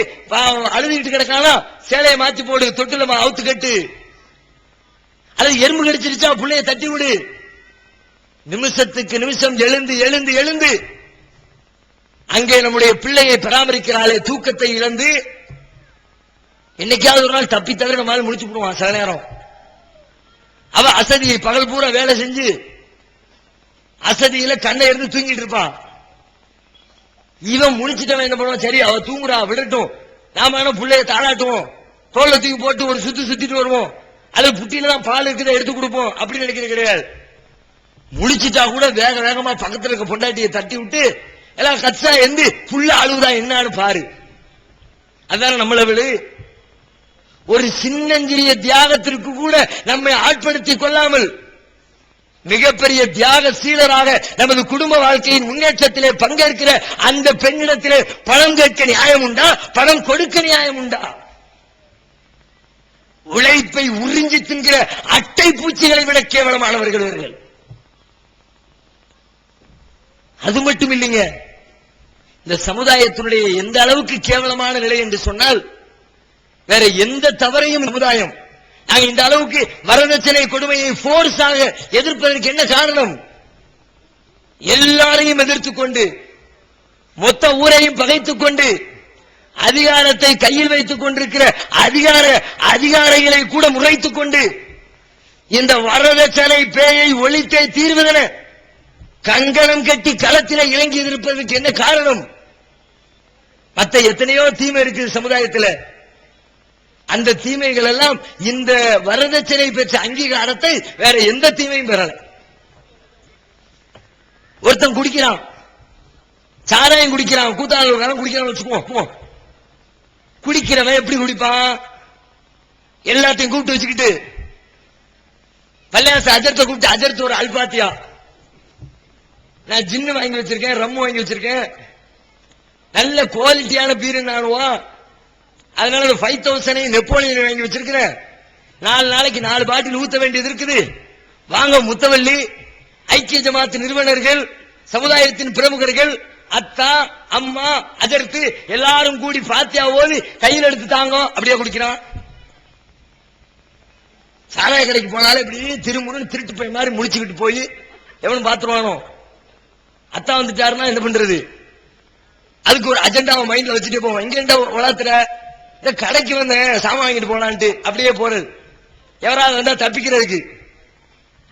அழுதுகிட்டு கிடக்கானா? சேலையை மாத்தி போடு, தொட்டில அவுத்து கட்டு. அல்லது எறும்பு கடிச்சிருச்சா பிள்ளைய தட்டி விடு. நிமிஷத்துக்கு நிமிஷம் எழுந்து எழுந்து எழுந்து அங்கே நம்முடைய பிள்ளையை பராமரிக்கிறாளே, தூக்கத்தை இழந்து. என்னைக்காவது ஒரு நாள் தப்பி தவிர நம்மளால முடிச்சு போடுவான். சில நேரம் அவ அசதியை பகல் பூரா வேலை செஞ்சு அசதியில கண்ணை இருந்து தூங்கிட்டு இருப்பான். இவன் முடிச்சுட்டவன் என்ன பண்ணுவான்? சரி, அவ தூங்குறா, விடட்டும், நாம என்ன பிள்ளைய தாளாட்டுவோம், தோல்ல தூக்கி போட்டு ஒரு சுத்திட்டு வருவோம், அது புட்டியில தான் பால் இருக்குத எடுத்து கொடுப்போம், அப்படி நினைக்கிறது கிடையாது. முடிச்சுட்டா கூட வேக வேகமா பக்கத்துல இருக்க பொண்டாட்டியை தட்டி விட்டு எல்லாம் கச்சா எந்து புள்ள அழுகுதா என்னன்னு பாரு. அதான நம்மள விடு. ஒரு சின்னஞ்சிறிய தியாகத்திற்கு கூட நம்மை ஆட்படுத்திக் கொள்ளாமல் மிகப்பெரிய தியாக சீலராக நமது குடும்ப வாழ்க்கையின் முன்னேற்றத்திலே பங்கேற்கிற அந்த பெண்ணிடத்திலே பணம் கேட்க நியாயம் உண்டா? பணம் கொடுக்க நியாயம் உண்டா? உழைப்பை உறிஞ்சி தின்கிற அட்டை பூச்சிகளை விட கேவலமானவர்கள் இவர்கள். அது மட்டும் இல்லைங்க, இந்த சமுதாயத்தினுடைய எந்த அளவுக்கு கேவலமான நிலை என்று சொன்னால், வேற எந்த தவறையும் சமுதாயம் நாங்க இந்த அளவுக்கு வரதட்சணை கொடுமையை போர்ஸாக எதிர்ப்பதற்கு என்ன காரணம்? எல்லாரையும் எதிர்த்துக் கொண்டு, மொத்த ஊரையும் பகைத்துக் கொண்டு, அதிகாரத்தை கையில் வைத்துக் கொண்டிருக்கிற அதிகாரிகளை கூட முறைத்துக் கொண்டு, இந்த வரதட்சணை பேயை ஒழித்தே தீர்வதென கங்கணம் கட்டி களத்தில இறங்கி இருப்பதற்கு என்ன காரணம்? மற்ற எத்தனையோ தீமை இருக்குது சமுதாயத்தில். அந்த தீமைகள் எல்லாம் இந்த வரதட்சணை பெற்ற அங்கீகாரத்தை வேற எந்த தீமையும் பெறல. ஒருத்தன் குடிக்கிறான், சாராயம் குடிக்கிறான், கூத்தாளர் குடிக்கிறான் வச்சுக்குவோம். குடிக்கிறவன் எப்படி குடிப்பான்? எல்லாத்தையும் கூப்பிட்டு வச்சுக்கிட்டு பள்ளியாச அஜர்த்தை கூப்பிட்டு, அஜர்த்து ஒரு அல்பாத்தியா, நான் ஜின்னு வாங்கி வச்சிருக்கேன், ரம்மு வாங்கி வச்சிருக்கேன், நல்ல குவாலிட்டியான பீர் நானுவான், அதனால 5000 நெப்போலியன் வாங்கி வச்சிருக்கிறேன், 4 நாளைக்கு 4 பாட்டில் ஊத்த வேண்டியது இருக்குது, வாங்க முத்தவல்லி, ஐக்கிய ஜமாத் நிறுவனர்கள், சமுதாயத்தின் பிரமுகர்கள், அத்தா அம்மா அஜர்த்து எல்லாரும் கூடி பாத்தியா ஓதி கையில் எடுத்து தாங்க. அப்படியே குடிக்கிறான். சாராய கடைக்கு போனாலும் இப்படி திருமுருன்னு திருட்டு போய் மாதிரி முடிச்சுக்கிட்டு போய் எவனும் பாத்துருவானோ, அத்தா வந்துட்டாருன்னா என்ன பண்றது? அதுக்கு ஒரு அஜெண்டாவை மைண்ட்ல வச்சுட்டே போவோம். எங்க வளர்த்துற இந்த கடைக்கு வந்தேன் சாமான் வாங்கிட்டு போலான்ட்டு அப்படியே போறது. எவராவது வந்தா தப்பிக்கிறதுக்கு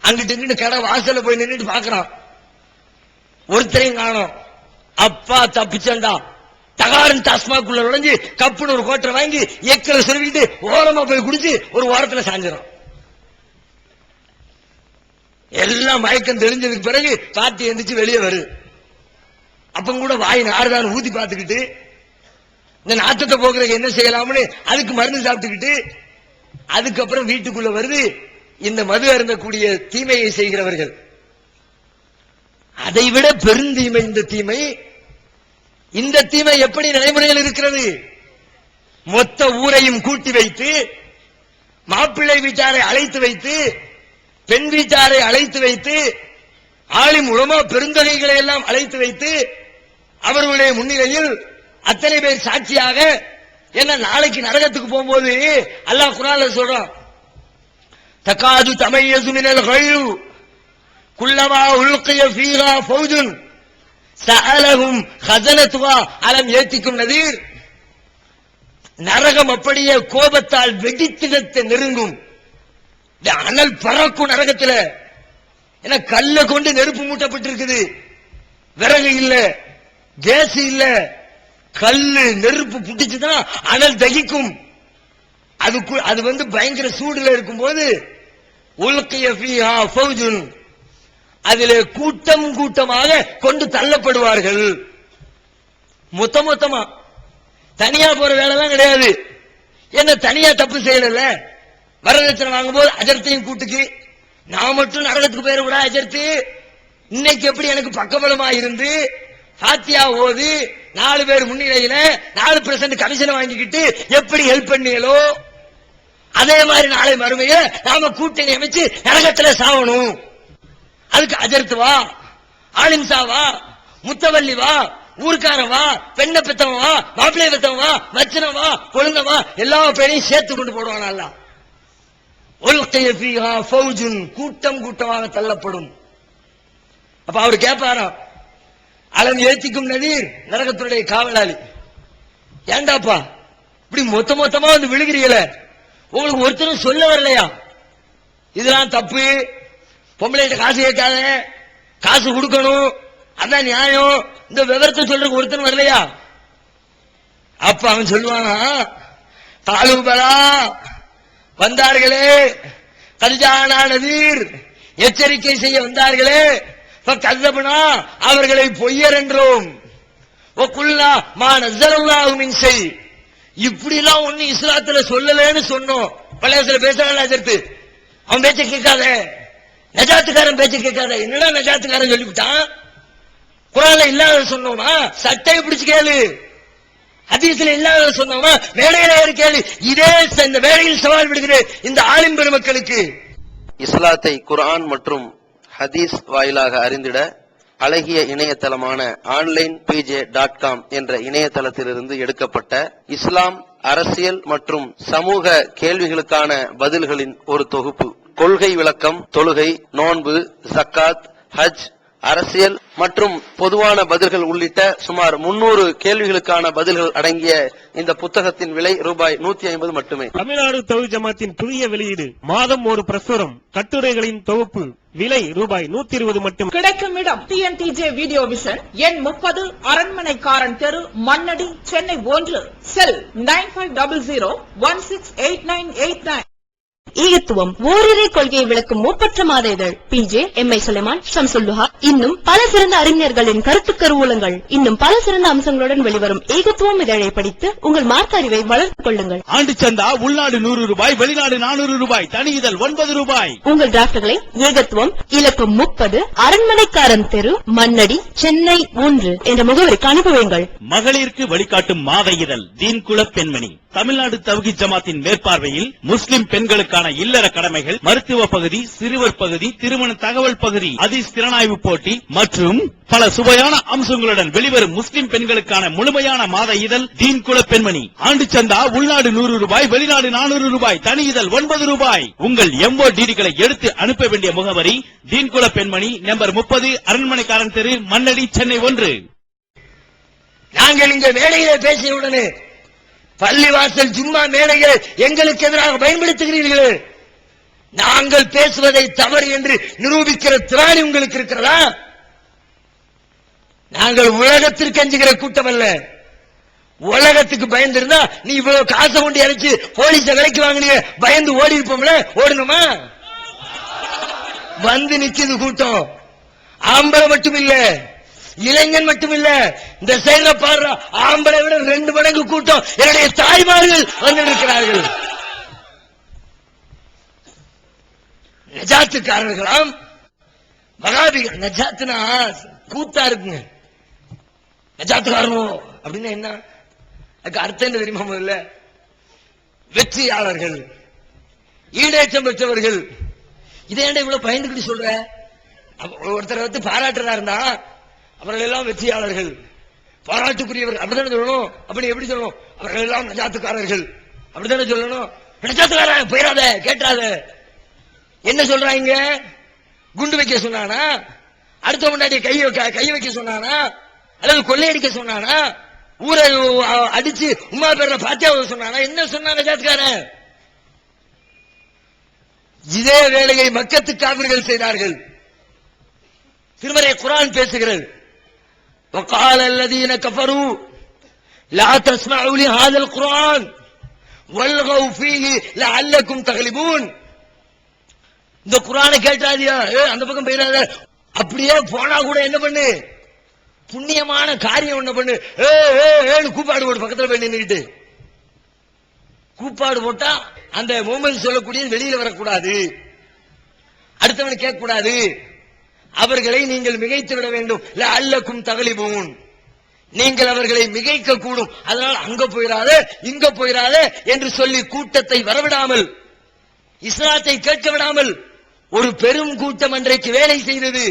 அங்கிட்டு நின்று கடை வாசல்ல போய் நின்றுட்டு பாக்குறான், ஒருத்தரையும் காணோம். அப்பா தப்பிச்சண்டா, தகாரன் டாஸ்மாக்குள்ள நுழைஞ்சு கப்புன்னு ஒரு கோட்டரை வாங்கி எக்கரை சொருவிட்டு ஓரமா போய் குடிச்சு ஒரு வாரத்துல சாஞ்சிடும். எல்லாம் மயக்கம் தெளிஞ்சதுக்கு பிறகு பாட்டி எந்திரிச்சு வெளியே வருது. அப்ப கூட வாய் நாறுதான் ஊதி பார்த்துக்கிட்டு இந்த நாத்தத்தை போக்குறதுக்கு என்ன செய்யலாம்னு அதுக்கு மருந்து சாப்பிட்டுக்கிட்டு அதுக்கப்புறம் வீட்டுக்குள்ள வருது இந்த மது அருந்தக்கூடிய தீமையை செய்கிறவர்கள். அதைவிட பெருந்தீமை இந்த தீமை. இந்த தீமை எப்படி நடைமுறையில் இருக்கிறது? மொத்த ஊரையும் கூட்டி வைத்து, மாப்பிள்ளை வீட்டாரை அழைத்து வைத்து, பெண் வீட்டாரை அழைத்து வைத்து, ஆலிம் உலமா பெருந்தகைகளை எல்லாம் அழைத்து வைத்து, அவர்களுடைய முன்னிலையில் அத்தனை பேர் சாட்சியாக, என்ன நாளைக்கு நரகத்துக்கு போகும்போது அல்லாஹ் குர்ஆன்ல சொல்றான், தகாது தமையசு மினல் கைரு குல்லமா உல்கிய ஃபீஹா ஃபௌஜுன் சஅலஹும் ஹஸனத்துஹா அலம் யத்திக்கும் நதீர். நரகம் அப்படியே கோபத்தால் வெடித்திடத்தை நெருங்கும். அனல் பறக்கும் நரகத்தில். ஏன்னா கல்ல கொண்டு நெருப்பு மூட்டப்பட்டிருக்குது, விறகு இல்ல, கேஸ் இல்ல, கல்லு நெருப்பு புட்டிச்சுதான் அனல் தகிக்கும். அது வந்து பயங்கர சூடுல இருக்கும் போது உல்கிய ஃபீஹா ஃபௌஜுன், அதிலே கூட்டம் கூட்டமாக கொண்டு தள்ளப்படுவார்கள். மொத்தமா தனியா போற வேலைலாம் கிடையாது. என்ன தனியா தப்பு செய்யல, வரதட்சணை வாங்கும் போது அஜர்த்தையும் கூட்டுக்கு, நான் மட்டும் நரகத்துக்கு போயிட கூட அஜர்த்து இன்னைக்கு எப்படி எனக்கு பக்கபலமா இருந்து சாத்தியா ஓது 4 பேர் முன்னிலையில 4% கமிஷன் வாங்கிக்கிட்டு எப்படி ஹெல்ப் பண்ணியலோ அதே மாதிரி நாளை மறுமையில நாம கூட்டணி அமைச்சு நரகத்துல சாவணும். அதுக்கு அஜர்த்து வா, ஆலிம்சா வா, முத்தவல்லி வா, ஊர்க்காரன் வா, பெண்ணை பெத்தவன் வா, மாப்பிள்ளை பெத்தவன் வா, மச்சனம் வா, கொழுந்த வா, எல்லா பேரையும் சேர்த்து கொண்டு போடுவான். அல்ல கூட்டம் கூட்டமாக தள்ளப்படும். அப்ப அவர் கேட்பாராம், அலம் ஏத்திக்கும் நதீர், நரகத்துடைய காவலாளி, ஏண்டாப்பா இப்படி மொத்தமா வந்து விழுகிறீங்கள, உங்களுக்கு ஒருத்தரும் சொல்ல வரலையா இதெல்லாம் தப்பு, பொம்பளைகிட்ட காசு கேட்காத, காசு கொடுக்கணும், அதான் நியாயம், இந்த விவரத்தை சொல்றதுக்கு ஒருத்தன் வரலையா? அப்ப அவன் சொல்லுவானா, தாலுபலா வந்தார்களே, கல்ஜானா நதீர் எச்சரிக்கை செய்ய வந்தார்களே, கல்லபனா அவர்களை பொய்யர் என்றோம், இப்படி எல்லாம் ஒண்ணு இஸ்லாத்துல சொல்லலன்னு சொன்னோம். பழைய பேசுறாங்க சேர்த்து, அவன் பேச்ச கேட்காத, நஜாத்துக்காரன் பேச்ச கேட்காத. என்னடா நஜாத்துக்காரன் சொல்லிவிட்டான், குர்ஆன்ல இல்லாத சொன்னோமா? சட்டையை பிடிச்சு கேளு, ஹதீஸ்ல இல்லாத சொன்னோமா மேடையில ஒரு கேள்வி. இதே இந்த வேளையில் சவால் விடுகிற இந்த ஆலிம் பெருமக்களுக்கு இஸ்லாத்தை குர்ஆன் மற்றும் ஹதீஸ் வாயிலாக அறிந்திட அழகிய இணையதளமான onlinepj.com என்ற இணையதளத்திலிருந்து எடுக்கப்பட்ட இஸ்லாம், அரசியல் மற்றும் சமூக கேள்விகளுக்கான பதில்களின் ஒரு தொகுப்பு. கொள்கை விளக்கம், தொழுகை, நோன்பு, ஜக்காத், ஹஜ், அரசியல் மற்றும் பொதுவான பதில்கள் உள்ளிட்ட சுமார் 300 கேள்விகளுக்கான பதில்கள் அடங்கிய இந்த புத்தகத்தின் விலை ரூபாய் 150 மட்டுமே. தமிழ்நாடு தௌஹீத் ஜமாத்தின் புதிய வெளியீடு, மாதம் ஒரு பிரசுரம், கட்டுரைகளின் தொகுப்பு, விலை ரூபாய் 120 மட்டும். கிடைக்கும் இடம் TNTJ வீடியோ விஷன், எண் 30, அரண்மனைக்காரன் தெரு, மண்ணடி, சென்னை 1. செல் 9500168989. ஈகத்துவம் ஓரிரை கொள்கையை விளக்கும் மூப்பற்ற மாத இதழ் PJ, MI சுலைமான், ஷம்சுல்லுஹா, இன்னும் பல சிறந்த அறிஞர்களின் கருத்து கருவூலங்கள், இன்னும் பல சிறந்த அம்சங்களுடன் வெளிவரும் ஈகத்துவம் இதழை படித்து உங்கள் மார்க்க அறிவை வளர்த்துக் கொள்ளுங்கள். ஆண்டு சந்தா உள்நாடு 100 ரூபாய், வெளிநாடு 400 ரூபாய், தனி இதழ் 9 ரூபாய். உங்கள் டிராப்ட்களை ஏகத்துவம், இலக்கம் 30, அரண்மனைக்காரன் தெரு, மண்ணடி, சென்னை 1 என்ற முகவரிக்கு அனுப்புவீங்கள். மகளிருக்கு வழிகாட்டும் மாத இதழ் தீன்குல பெண்மணி, தமிழ்நாடு தௌஹீத் ஜமாத்தின் மேற்பார்வையில் முஸ்லிம் பெண்களுக்கான இல்லற கடமைகள், மருத்துவ பகுதி, சிறுவர் பகுதி, திருமண தகவல் பகுதி, ஹதீஸ் திறனாய்வு போட்டி மற்றும் பல சுவையான அம்சங்களுடன் வெளிவரும் முஸ்லிம் பெண்களுக்கான முழுமையான மாத இதழ் தீன்குல பெண்மணி. ஆண்டு சந்தா உள்நாடு 100 ரூபாய், வெளிநாடு 400 ரூபாய், தனி இதழ் 9 ரூபாய். உங்கள் MODDகளை எடுத்து அனுப்ப வேண்டிய முகவரி தீன்குல பெண்மணி, நம்பர் 30, அரண்மனைக்காரன் தெரு, மண்ணடி, சென்னை 1. நாங்கள் இங்க மேடையிலே பேசியவுடனே பள்ளிவாசல் ஜும்மா மேடைகளை எங்களுக்கு எதிராக பயன்படுத்துகிறீர்களே, நாங்கள் பேசுவதை தவறு என்று நிரூபிக்கிற திராணி உங்களுக்கு இருக்கிறதா? நாங்கள் உலகத்திற்கு அஞ்சுகிற கூட்டம் அல்ல. உலகத்துக்கு பயந்திருந்தா நீ இவ்வளவு காசை கொண்டு இறைச்சி போலீஸ விலைக்கு வாங்கினீங்க, பயந்து ஓடி இருப்போம்ல, ஓடணுமா? வந்து நிக்குது கூட்டம். ஆம்பளை மட்டும் இல்ல, இளைஞன் மட்டும் இல்ல, இந்த சைடுல பாடுற ஆம்பளை விட 2 மடங்கு கூட்டம் என்னுடைய தாய்மார்கள் வந்திருக்கிறார்கள். நஜாத்துக்காரர்களாம், மகாபிகள். நஜாத்துனா கூத்தா இருக்குங்க. நஜாத்துக்காரனோ அப்படின்னா என்ன, அதுக்கு அர்த்தம் என்ன தெரியுமா? முதல்ல வெற்றியாளர்கள், ஈடேற்றம் பெற்றவர்கள். இதை ஏன்டா இவ்வளவு பயந்துக்கிட்டு சொல்ற? ஒருத்தரை வந்து பாராட்டுறதா இருந்தா அவர்கள் எல்லாம் வெற்றியாளர்கள், பாராட்டுக்குரியவர் அப்படித்தானே சொல்லணும். அப்படி எப்படி சொல்லணும்? அவர்கள் எல்லாம் நஜாத்துக்காரர்கள் அப்படித்தானே சொல்லணும். நஜாத்துக்காரன் போயிடாத, கேட்டாத. என்ன சொல்றாங்க? குண்டு வைக்க சொன்னானா? அடுத்த முன்னாடி கை வைக்க சொன்னானா? அல்லது கொள்ளையடிக்க சொன்னானா? ஊரை அடிச்சு உமா பேர பாத்தியாவை சொன்னானா? என்ன சொன்னா நஜாத்துக்காரன்? இதே வேலையை மக்கத்து காவிர்கள் செய்தார்கள். திருமறை குர்ஆன் பேசுகிறது. وقال الذين كفروا لا تسمعوا لهذا القرآن والغوا فيه لعلكم تغلبون. இந்த குர்ஆனை கேட்டாதியா, அந்த பக்கம் போயிடாத. அப்படியே போனா கூட என்ன பண்ணு, புண்ணியமான காரியம் என்ன பண்ணு, கூப்பாடு போடு. பக்கத்துல போய் நின்றுட்டு கூப்பாடு போட்டா அந்த முகமது சொல்லக்கூடிய வெளியில வரக்கூடாது, அடுத்தவனை கேட்க கூடாது. அவர்களை நீங்கள் மிகைத்து விட வேண்டும். லஅல்லக்கும் தக்லிபூன், நீங்கள் அவர்களை மிகைக்க கூடும். அதனால் அங்க போயிடாத இங்க போயிடாத என்று சொல்லி கூட்டத்தை வரவிடாமல், இஸ்லாத்தை கேட்க விடாமல் ஒரு பெரும் கூட்டம் அன்றைக்கு வேலை செய்தது.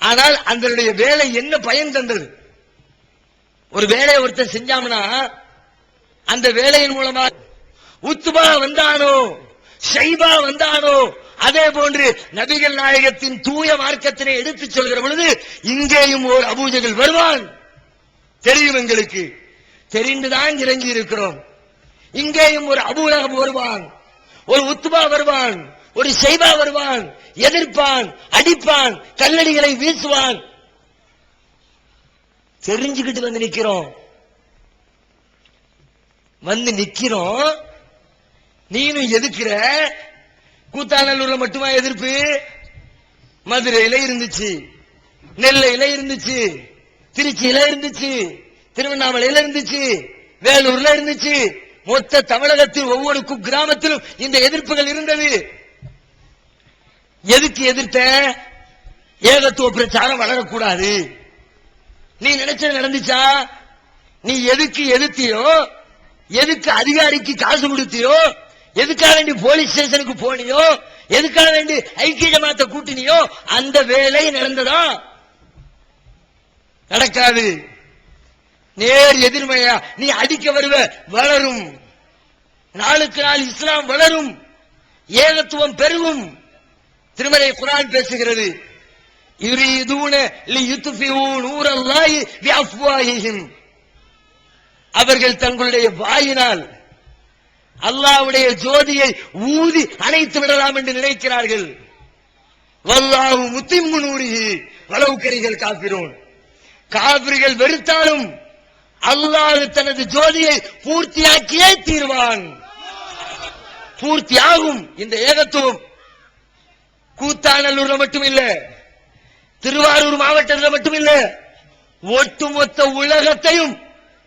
ஆனால் அதனுடைய வேலை என்ன பயன் தந்தது? ஒரு வேலையை ஒருத்தர் செஞ்சாம்னா அந்த வேலையின் மூலமா உத்பா வந்தானோ, ஷைபா வந்தானோ, அதே போன்று நபிகள் நாயகத்தின் தூய மார்க்கத்தினை எடுத்துச் சொல்கிற பொழுது இங்கேயும் ஒரு அபூஜகல் வருவான். தெரியும், எங்களுக்கு தெரிந்துதான் இறங்கி இருக்கிறோம். இங்கேயும் ஒரு அபூலஹப் வருவான், ஒரு உத்பா வருவான், ஒரு ஷைபா வருவான், எதிர்ப்பான், அடிப்பான், கல்லடிகளை வீசுவான். தெரிஞ்சுக்கிட்டு வந்து நிக்கிறோம். நீனும் எதுக்குற? கூத்தாநல்லூர்ல மட்டுமா எதிர்ப்பு? மதுரையில இருந்துச்சு, நெல்லையில இருந்துச்சு, திருச்சியில இருந்துச்சு, திருவண்ணாமலையில இருந்துச்சு, வேலூர்ல இருந்துச்சு. மொத்த தமிழகத்தில் ஒவ்வொரு கிராமத்திலும் இந்த எதிர்ப்புகள் இருந்தது. எதுக்கு எதிர்த்த? ஏகத்துவ பிரச்சாரம் வளரக்கூடாது. நீ நினைச்சது நடந்துச்சா? நீ எதுக்கு எதிர்த்தியோ, எதுக்கு அதிகாரிக்கு காசு கொடுத்தியோ, எதுக்காக வேண்டி போலீஸ் ஸ்டேஷனுக்கு போனியோ, எதுக்காக வேண்டி ஐக்கிய ஜமாத்தை கூட்டினியோ, அந்த வேலை நடந்ததா? நடக்காது. நேர் எதிர்மையா நீ அடிக்க வருவ, வளரும். நாளுக்கு நாள் இஸ்லாம் வளரும், ஏகத்துவம் பெருகும். திருமறை குர்ஆன் பேசுகிறது, யுரீதுன லியுத்ஃபிஊ நூரல்லாஹி பிஅஃப்வாஹிஹிம். அவர்கள் தங்களுடைய வாயினால் அல்லாஹ்வுடைய ஜோதியை ஊதி அணைத்து விடலாம் என்று நினைக்கிறார்கள். வல்லாஹு முத்திம்மு நூரிஹி வலவ் கரிஹல் காஃபிரூன். காபிர்கள் வெறுத்தாலும் அல்லாஹ் தனது ஜோதியை பூர்த்தியாக்கியே தீர்வான். பூர்த்தியாகும். இந்த ஏகத்துவம் கூத்தாநல்லூர்ல மட்டும் இல்ல, திருவாரூர் மாவட்டத்தில் மட்டும் இல்ல, ஒட்டுமொத்த உலகத்தையும்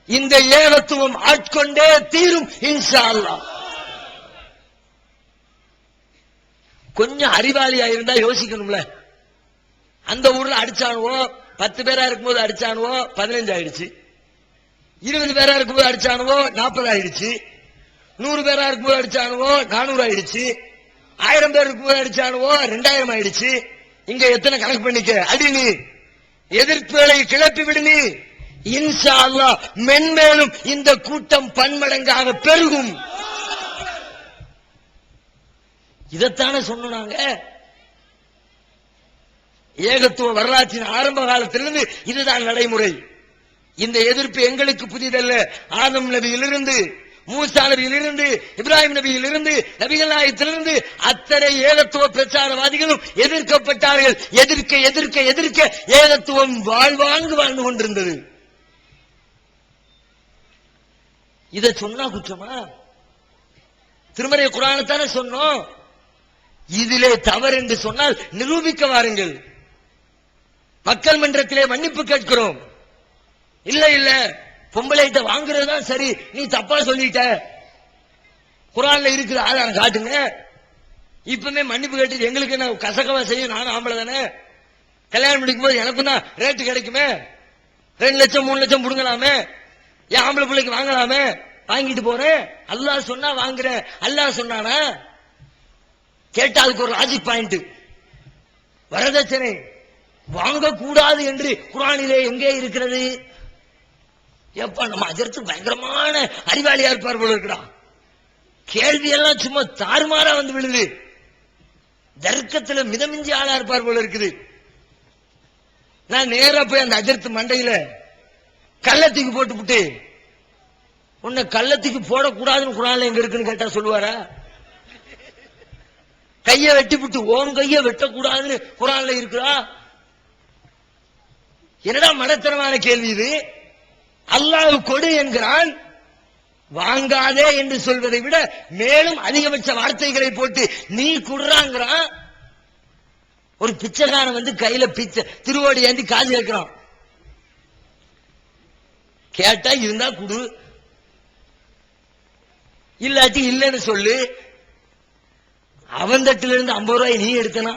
இந்த ஏகத்துவம் ஆட்கொண்டே தீரும் இன்ஷா அல்லாஹ். கொஞ்சம் அறிவாளியா இருந்தா யோசிக்கணும்ல. அந்த ஊர்ல அடிச்சானுவோ 10 பேரா இருக்கும்போது அடிச்சானுவோ 15 ஆயிடுச்சு, 20 பேரா இருக்கும்போது அடிச்சானுவோ 40 ஆயிடுச்சு, 100 பேரா இருக்கும்போது அடிச்சானுவோ 400 ஆயிடுச்சு, 1000 பேர் இருக்கும்போது அடிச்சானுவோ 2000 ஆயிடுச்சு. இங்க எத்தனை கணக்கு பண்ணிக்க, அடி நீ எதிர்ப்புகளை கிளப்பி விடு நீ. இன்ஷா அல்லாஹ் மென்மேலும் இந்த கூட்டம் பன்மடங்காக பெருகும். இதத்தானே சொன்னோம் நாங்க. ஏகத்துவ வரலாற்றின் ஆரம்ப காலத்திலிருந்து இதுதான் நடைமுறை. இந்த எதிர்ப்பு எங்களுக்கு புதிதல்ல. ஆதம் நபியிலிருந்து, மூசா நபியிலிருந்து, இப்ராஹிம் நபியிலிருந்து, நபிகள் நாயகத்திலிருந்து அத்தனை ஏகத்துவ பிரச்சாரவாதிகளும் எதிர்க்கப்பட்டார்கள். எதிர்க்க எதிர்க்க எதிர்க்க ஏகத்துவம் வாழ்வாங்கு வாழ்ந்து கொண்டிருந்தது. இதை சொன்னா குற்றமா? திருமறை குர்ஆனைத்தானே சொன்னோம். இதிலே தவறு என்று சொன்னால் நிரூபிக்க வாருங்கள். மக்கள் மன்றத்திலே மன்னிப்பு கேட்கிறோம். இல்ல இல்ல பொம்பளைகிட்ட வாங்குறது தான் சரி, நீ தப்பா சொல்லிட்ட, குர்ஆன்ல இருக்கிற ஆதாரம் காட்டுங்க. இப்பவுமே மன்னிப்பு கேட்டு எங்களுக்கு என்ன கசகவா செய்யும்? நானும் ஆம்பளை தானே, கல்யாணம் முடிக்கும் போது எனக்கும் தான் ரேட்டு கிடைக்குமே, 2 லட்சம் 3 லட்சம் புடுங்கலாமே, என் ஆம்பளை பிள்ளைக்கு வாங்கலாமே, வாங்கிட்டு போறேன். அல்லாஹ் சொன்னா வாங்குறேன். அல்லாஹ் சொன்னானா? கேட்டா அதுக்கு ஒரு லாஜிக் பாயிண்ட். வரதட்சணை வாங்க கூடாது என்று குர்ஆனிலே எங்கே இருக்கிறது? எப்ப நம்ம அஜர்த்து பயங்கரமான அறிவாளியா இருப்பார் போல இருக்குடா. கேள்வி எல்லாம் சும்மா தாறுமாறா வந்து விழுது. தர்க்கத்துல மிதமிஞ்சி ஆளா இருப்பார் போல இருக்குது. நான் நேரா போய் அந்த அஜர்த்து மண்டையில கள்ளத்துக்கு போட்டு உன்னை கள்ளத்துக்கு போடக்கூடாதுன்னு குர்ஆன்ல எங்க இருக்குன்னு கேட்டா சொல்லுவாரா? கைய வெட்டி விட்டு ஓம் கைய வெட்டக்கூடாதுன்னு குர்ஆன்ல இருக்குதா? என்னடா மடத்தனமான கேள்வி இது. அல்லாஹ் கொடு என்கிறான், வாங்காதே என்று சொல்வதை விட மேலும் அதிகபட்ச வார்த்தைகளை போட்டு நீ குடுறாங்கிறான். ஒரு பிச்சைக்காரன் வந்து கையில பிச்சை திருவோடி ஏந்தி காசு கேட்கிறான். கேட்டா இருந்தா குடு, இல்லாட்டி இல்லன்னு சொல்லு. அவன் தட்டில இருந்து 50 ரூபாய் நீ எடுத்தனா?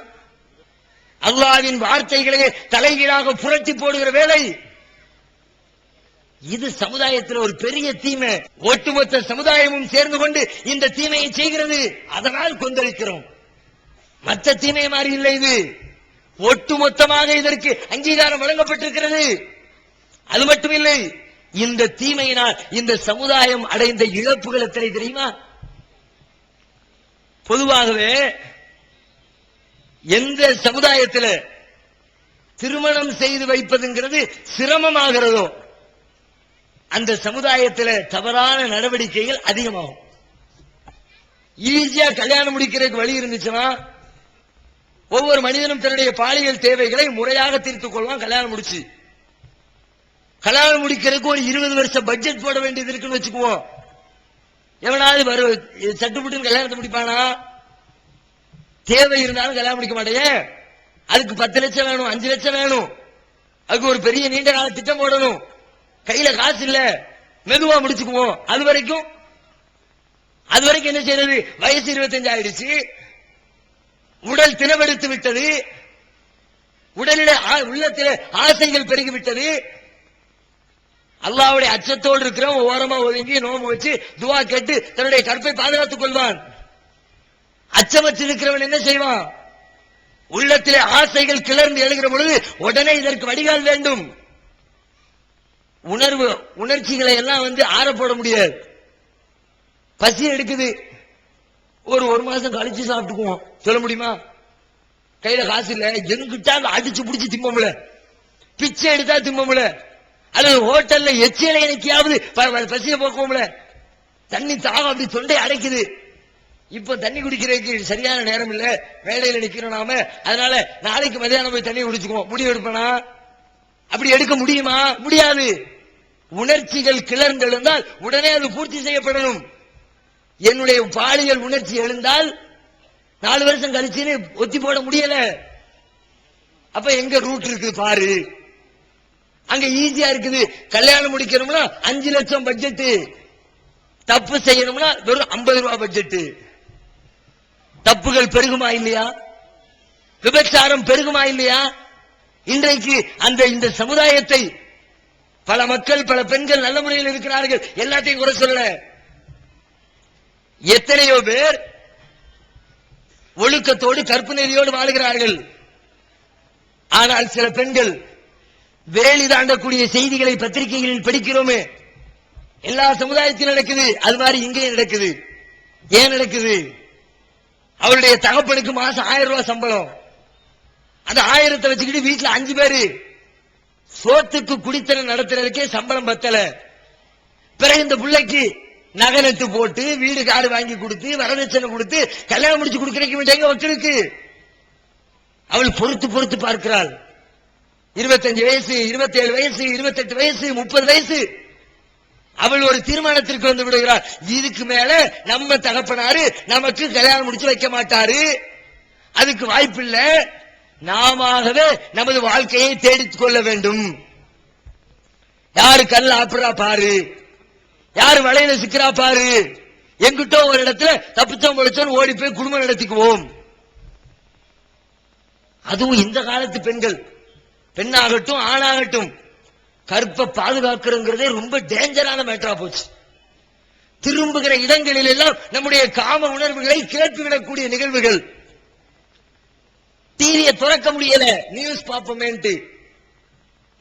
அல்லாஹ்வின் வார்த்தைகளை தலைகீழாக புரட்டி போடுகிற வேலை இது. சமுதாயத்தில் ஒரு பெரிய தீமை. ஒட்டுமொத்த சமுதாயமும் சேர்ந்து கொண்டு இந்த தீமையை செய்கிறது. அதனால் கொந்தளிக்கிறோம். மற்ற தீமை மாதிரி இல்லை இது. ஒட்டுமொத்தமாக இதற்கு அங்கீகாரம் வழங்கப்பட்டிருக்கிறது. அது மட்டுமில்லை, இந்த தீமையினால் இந்த சமுதாயம் அடைந்த இழப்புகள் எத்தனை தெரியுமா? பொதுவாகவே எந்த சமுதாயத்தில் திருமணம் செய்து வைப்பதுங்கிறது சிரமமாகிறதோ அந்த சமுதாயத்தில் தவறான நடவடிக்கைகள் அதிகமாகும். ஈஸியா கல்யாணம் முடிக்கிறதுக்கு வழி இருந்துச்சுன்னா ஒவ்வொரு மனிதனும் தன்னுடைய பாலியல் தேவைகளை முறையாக தீர்த்துக் கொள்வான். கல்யாணம் முடிக்கிறதுக்கு ஒரு 20 வருஷம் பட்ஜெட் போட வேண்டியது இருக்குன்னு வச்சுக்குவோம். எவனாவது சட்டுப்புட்டு கல்யாணத்தை முடிப்பானா? தேவை இருந்தாலும் கல்யாணம் முடிக்க மாட்டேன். அதுக்கு 10 லட்சம் வேணும், 5 லட்சம் வேணும். அதுக்கு ஒரு பெரிய நீண்ட கால திட்டம் போடணும். கையில காசு இல்ல, மெதுவா முடிச்சுக்குவோம். அது வரைக்கும் என்ன செய்யறது? வயசு 25 ஆயிடுச்சு, உடல் தினவெடுத்து விட்டது, உடலிலே உள்ளத்திலே ஆசைகள் பெருகிவிட்டது. அல்லாஹ்வுடைய அச்சத்தோடு இருக்கிறவன் ஓரமா ஒதுங்கி நோம்பு வச்சு துவா கேட்டு தன்னுடைய கற்பை பாதுகாத்துக் கொள்வான். அச்சமற்று இருக்கிறவன் என்ன செய்வான்? உள்ளத்திலே ஆசைகள் கிளர்ந்து எழுகிற பொழுது உடனே இதற்கு வடிகால் வேண்டும். உணர்ச்சிகளை எல்லாம் ஆற போட முடியாது. பசி எடுக்குது, ஒரு மாசம் கழிச்சு சாப்பிட்டுக்குவோம், சொல்ல முடியுமா? கையில காசு இல்ல, எங்கிட்ட அடிச்சு புடிச்சு திம்பமுல, பிச்சை எடுத்தா திம்பமுல, அல்லது ஹோட்டல்ல எச்சியலை எனக்கியாவது பசியை போக்குவோம்ல. தண்ணி தாகம் அப்படி தொண்டை அடைக்குது. இப்ப தண்ணி குடிக்கிறதுக்கு சரியான நேரம் இல்ல, வேலையில நிக்கிறோம் நாம, அதனால நாளைக்கு மதியானம் போய் தண்ணி குடிச்சுக்குவோம். முடிவு எடுப்பனா? அப்படி எடுக்க முடியுமா? முடியாது. உணர்ச்சிகள் கிளர்ந்தெழுந்தால் உடனே அது பூர்த்தி செய்யப்படணும். என்னுடைய பாலியல் உணர்ச்சி எழுந்தால் 4 வருஷம் கழிச்சுன்னு ஒத்தி போட முடியல. அப்ப எங்க ரூட் இருக்கு பாரு. அங்க ஈஸியா இருக்குது. கல்யாணம் முடிக்கணும்னா 5 லட்சம் பட்ஜெட், தப்பு செய்யணும்னா வெறும் 50 ரூபாய் பட்ஜெட். தப்புகள் பெருகுமா இல்லையா? விபச்சாரம் பெருகுமா இல்லையா? இன்றைக்கு இந்த சமுதாயத்தை பல மக்கள், பல பெண்கள் நல்ல முறையில் இருக்கிறார்கள், எல்லாத்தையும் குறை சொல்ல. எத்தனையோ பேர் ஒழுக்கத்தோடு கற்பு நெறியோடு வாழுகிறார்கள். ஆனால் சில பெண்கள் வேலி தாண்டக்கூடிய செய்திகளை பத்திரிகைகளில் படிக்கிறோமே, எல்லா சமுதாயத்திலும் நடக்குது. அது மாதிரி இங்கே நடக்குது. ஏன் நடக்குது? அவருடைய தகப்பனுக்கு மாசம் 1000 ரூபாய் சம்பளம். அந்த 1000 வச்சுக்கிட்டு வீட்டுல 5 பேரு சோத்துக்கு குடித்தனம் நடத்துறதுக்கே சம்பளம் பத்தல. பிறகு இந்த பிள்ளைக்கு நகை நட்டு போட்டு வீடு காடு வாங்கி கொடுத்து வரதட்சணை கொடுத்து கல்யாணம் முடிச்சு கொடுக்கறதுக்கு வேண்டிய மக்களுக்கு அவள் பொறுத்து பார்க்கிறாள். 25 வயசு, 27 வயசு, 28 வயசு, 30 வயசு, அவள் ஒரு தீர்மானத்திற்கு வந்து விடுகிறார். இதுக்கு மேல நம்ம தகப்பனாரு நமக்கு கல்யாணம் முடிச்சு வைக்க மாட்டாரு, அதுக்கு வாய்ப்பில்லை, நாமவே நமது வாழ்க்கையை தேடித்துக் கொள்ள வேண்டும். யாரு கல் ஆப்புறா பாரு, யாரு வலையில சிக்கிறா பாரு, எங்கிட்டோ ஒரு இடத்துல தப்பிச்சோம் பொழைச்சோம் ஓடி போய் குடும்பம் நடத்திக்குவோம். அதுவும் இந்த காலத்து பெண்கள், பெண்ணாகட்டும் ஆணாகட்டும், கற்பை பாதுகாக்கிறதே ரொம்ப டேஞ்சரான மேட்டரா போச்சு. திரும்புகிற இடங்களில் எல்லாம் நம்முடைய காம உணர்வுகளை கிளப்பிவிடக்கூடிய நிகழ்வுகள். டிவியை துறக்க முடியல, நியூஸ் பார்ப்போமேன்ட்டு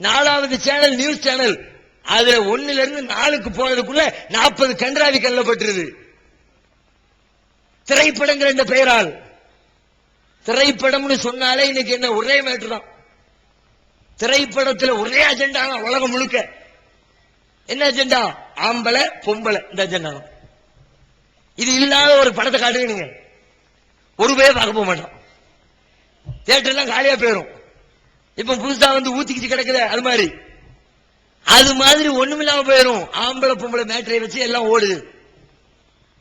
4வது சேனல் நியூஸ் சேனல், அதுல 1ல இருந்து 4க்கு போறதுக்குள்ள 40 கன்றாவி கல்லப்பட்டிருது. திரைப்படங்கள் என்ற பெயரால், திரைப்படம்னு சொன்னாலே இன்னைக்கு என்ன ஒரே மேட்டர் தான். திரைப்படத்தில் ஒரே அஜெண்டா உலகம் முழுக்க. என்ன அஜெண்டா? ஆம்பளை பொம்பளை, இந்த அஜெண்டா. இது இல்லாத ஒரு படத்தை காட்டுங்க, ஒரு பேர் பார்க்க போக மாட்டோம். தியேட்டர் எல்லாம் காலியா போயிடும். இப்ப புதுசா ஊத்திக்கிச்சு கிடக்குது, அது மாதிரி ஒண்ணுமில்லாம போயிடும். ஆம்பளை பொம்பளை மேட்டரை வச்சு எல்லாம் ஓடுது.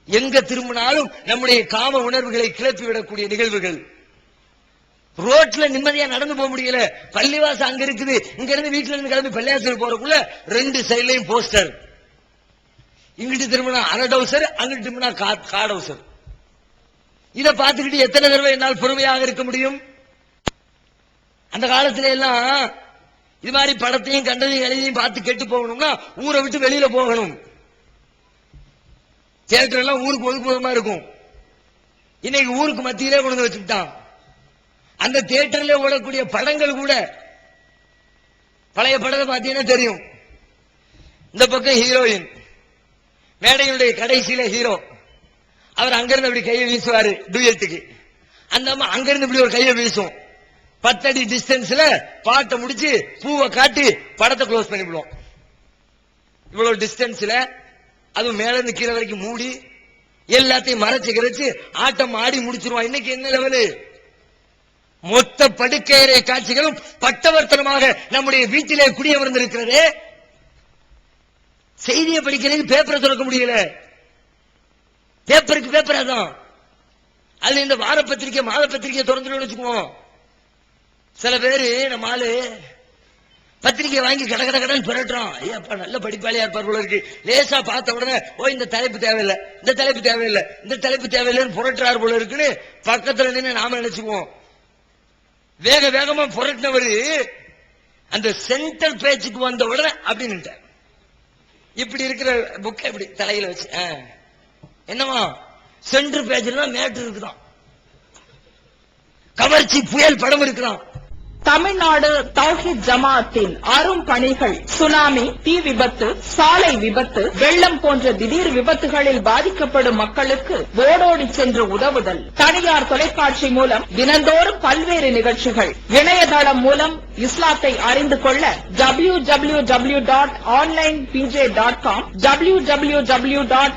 எங்க திரும்பினாலும் நம்முடைய காம உணர்வுகளை கிளப்பி விடக்கூடிய நிகழ்வுகள். ரோட்ல நிம்மதியா நடந்து போக முடியல. பள்ளிவாசம் அங்க இருக்குது, இங்க இருந்து வீட்டுல இருந்து கிளம்பி பள்ளியாசல் போறதுக்குள்ள 2 சைட்லயும் போஸ்டர். இங்கிட்டு திரும்பினா அனடவுசர், அங்கிட்டு திரும்பினா காடவுசர். இதை பார்த்துக்கிட்டு எத்தனை தடவை என்னால் பொறுமையாக இருக்க முடியும்? அந்த காலத்துல எல்லாம் இது மாதிரி படத்தையும் கண்டதையும் எழுதியும் பார்த்து கெட்டு போகணும்னா ஊரை விட்டு வெளியில போகணும். தியேட்டர் எல்லாம் ஊருக்கு ஒதுக்குமா இருக்கும். இன்னைக்கு ஊருக்கு மத்தியிலே கொண்டு வச்சுட்டான். அந்த தியேட்டர்ல ஓடக்கூடிய படங்கள் கூட பழைய படத்தை பார்த்தீங்கன்னா தெரியும். இந்த பக்கம் ஹீரோயின், மேடையினுடைய கடைசியில ஹீரோ, அவர் அங்கிருந்து அப்படி கையை வீசுவாரு டூயட்டுக்கு. அந்த அம்மா அங்கிருந்து இப்படி ஒரு கையை வீசும். 10 அடி டிஸ்டன்ஸ்ல பாட்டை முடிச்சு பூவை காட்டி படத்தை க்ளோஸ் பண்ணிவிடுவோம். இவ்வளவு டிஸ்டன்ஸ்ல, அதுவும் மேல இருந்து கீழே வரைக்கும் மூடி எல்லாத்தையும் மறைச்சு கிரைச்சு ஆட்டம் ஆடி முடிச்சிருவான். இன்னைக்கு என்ன லெவலு? மொத்த படுக்கையறை காட்சிகளும் பட்டவர்த்தனமாக நம்முடைய வீட்டிலே குடியமர்ந்திருக்கிறது. செய்தியை படிக்கிறதுக்கு பேப்பரை திறக்க முடியல. பேப்பருக்கு பேப்பர் அதான். அது இந்த வார பத்திரிகை மாத பத்திரிகை திறந்துடும் வச்சுக்குவோம். சில பேரு நம்ம ஆளு பத்திரிகை வாங்கி கட கட கடன் புரட்டுறோம். ஐயாப்பா நல்ல படிப்பாளியா இருப்பார் போல இருக்கு. லேசா பார்த்த உடனே ஓ இந்த தலைப்பு தேவையில்லை, இந்த தலைப்பு தேவையில்லை, இந்த தலைப்பு தேவையில்லைன்னு புரட்டுறாரு போல இருக்குன்னு பக்கத்துல நின்று நாம நினைச்சுக்குவோம். வேக வேகமா புரட்டினவரு அந்த சென்டர் பேஜுக்கு வந்த உடனே அப்படின்னு இப்படி இருக்கிற புக்கை இப்படி தலையில வச்சு என்னமா சென்டர் பேஜ்ல மேட்ரு இருக்குதான், கவர்ச்சி புயல் படம் இருக்குதான். தமிழ்நாடு தௌஹீத் ஜமாஅத்தின் அரும் பணிகள் சுனாமி, தீ விபத்து, சாலை விபத்து, வெள்ளம் போன்ற திடீர் விபத்துகளில் பாதிக்கப்படும் மக்களுக்கு ஓடோடி சென்று உதவுதல், தனியார் தொலைக்காட்சி மூலம் தினந்தோறும் பல்வேறு நிகழ்ச்சிகள், இணையதளம் மூலம் இஸ்லாத்தை அறிந்து கொள்ள www.onlinepj.com, www.tntj.net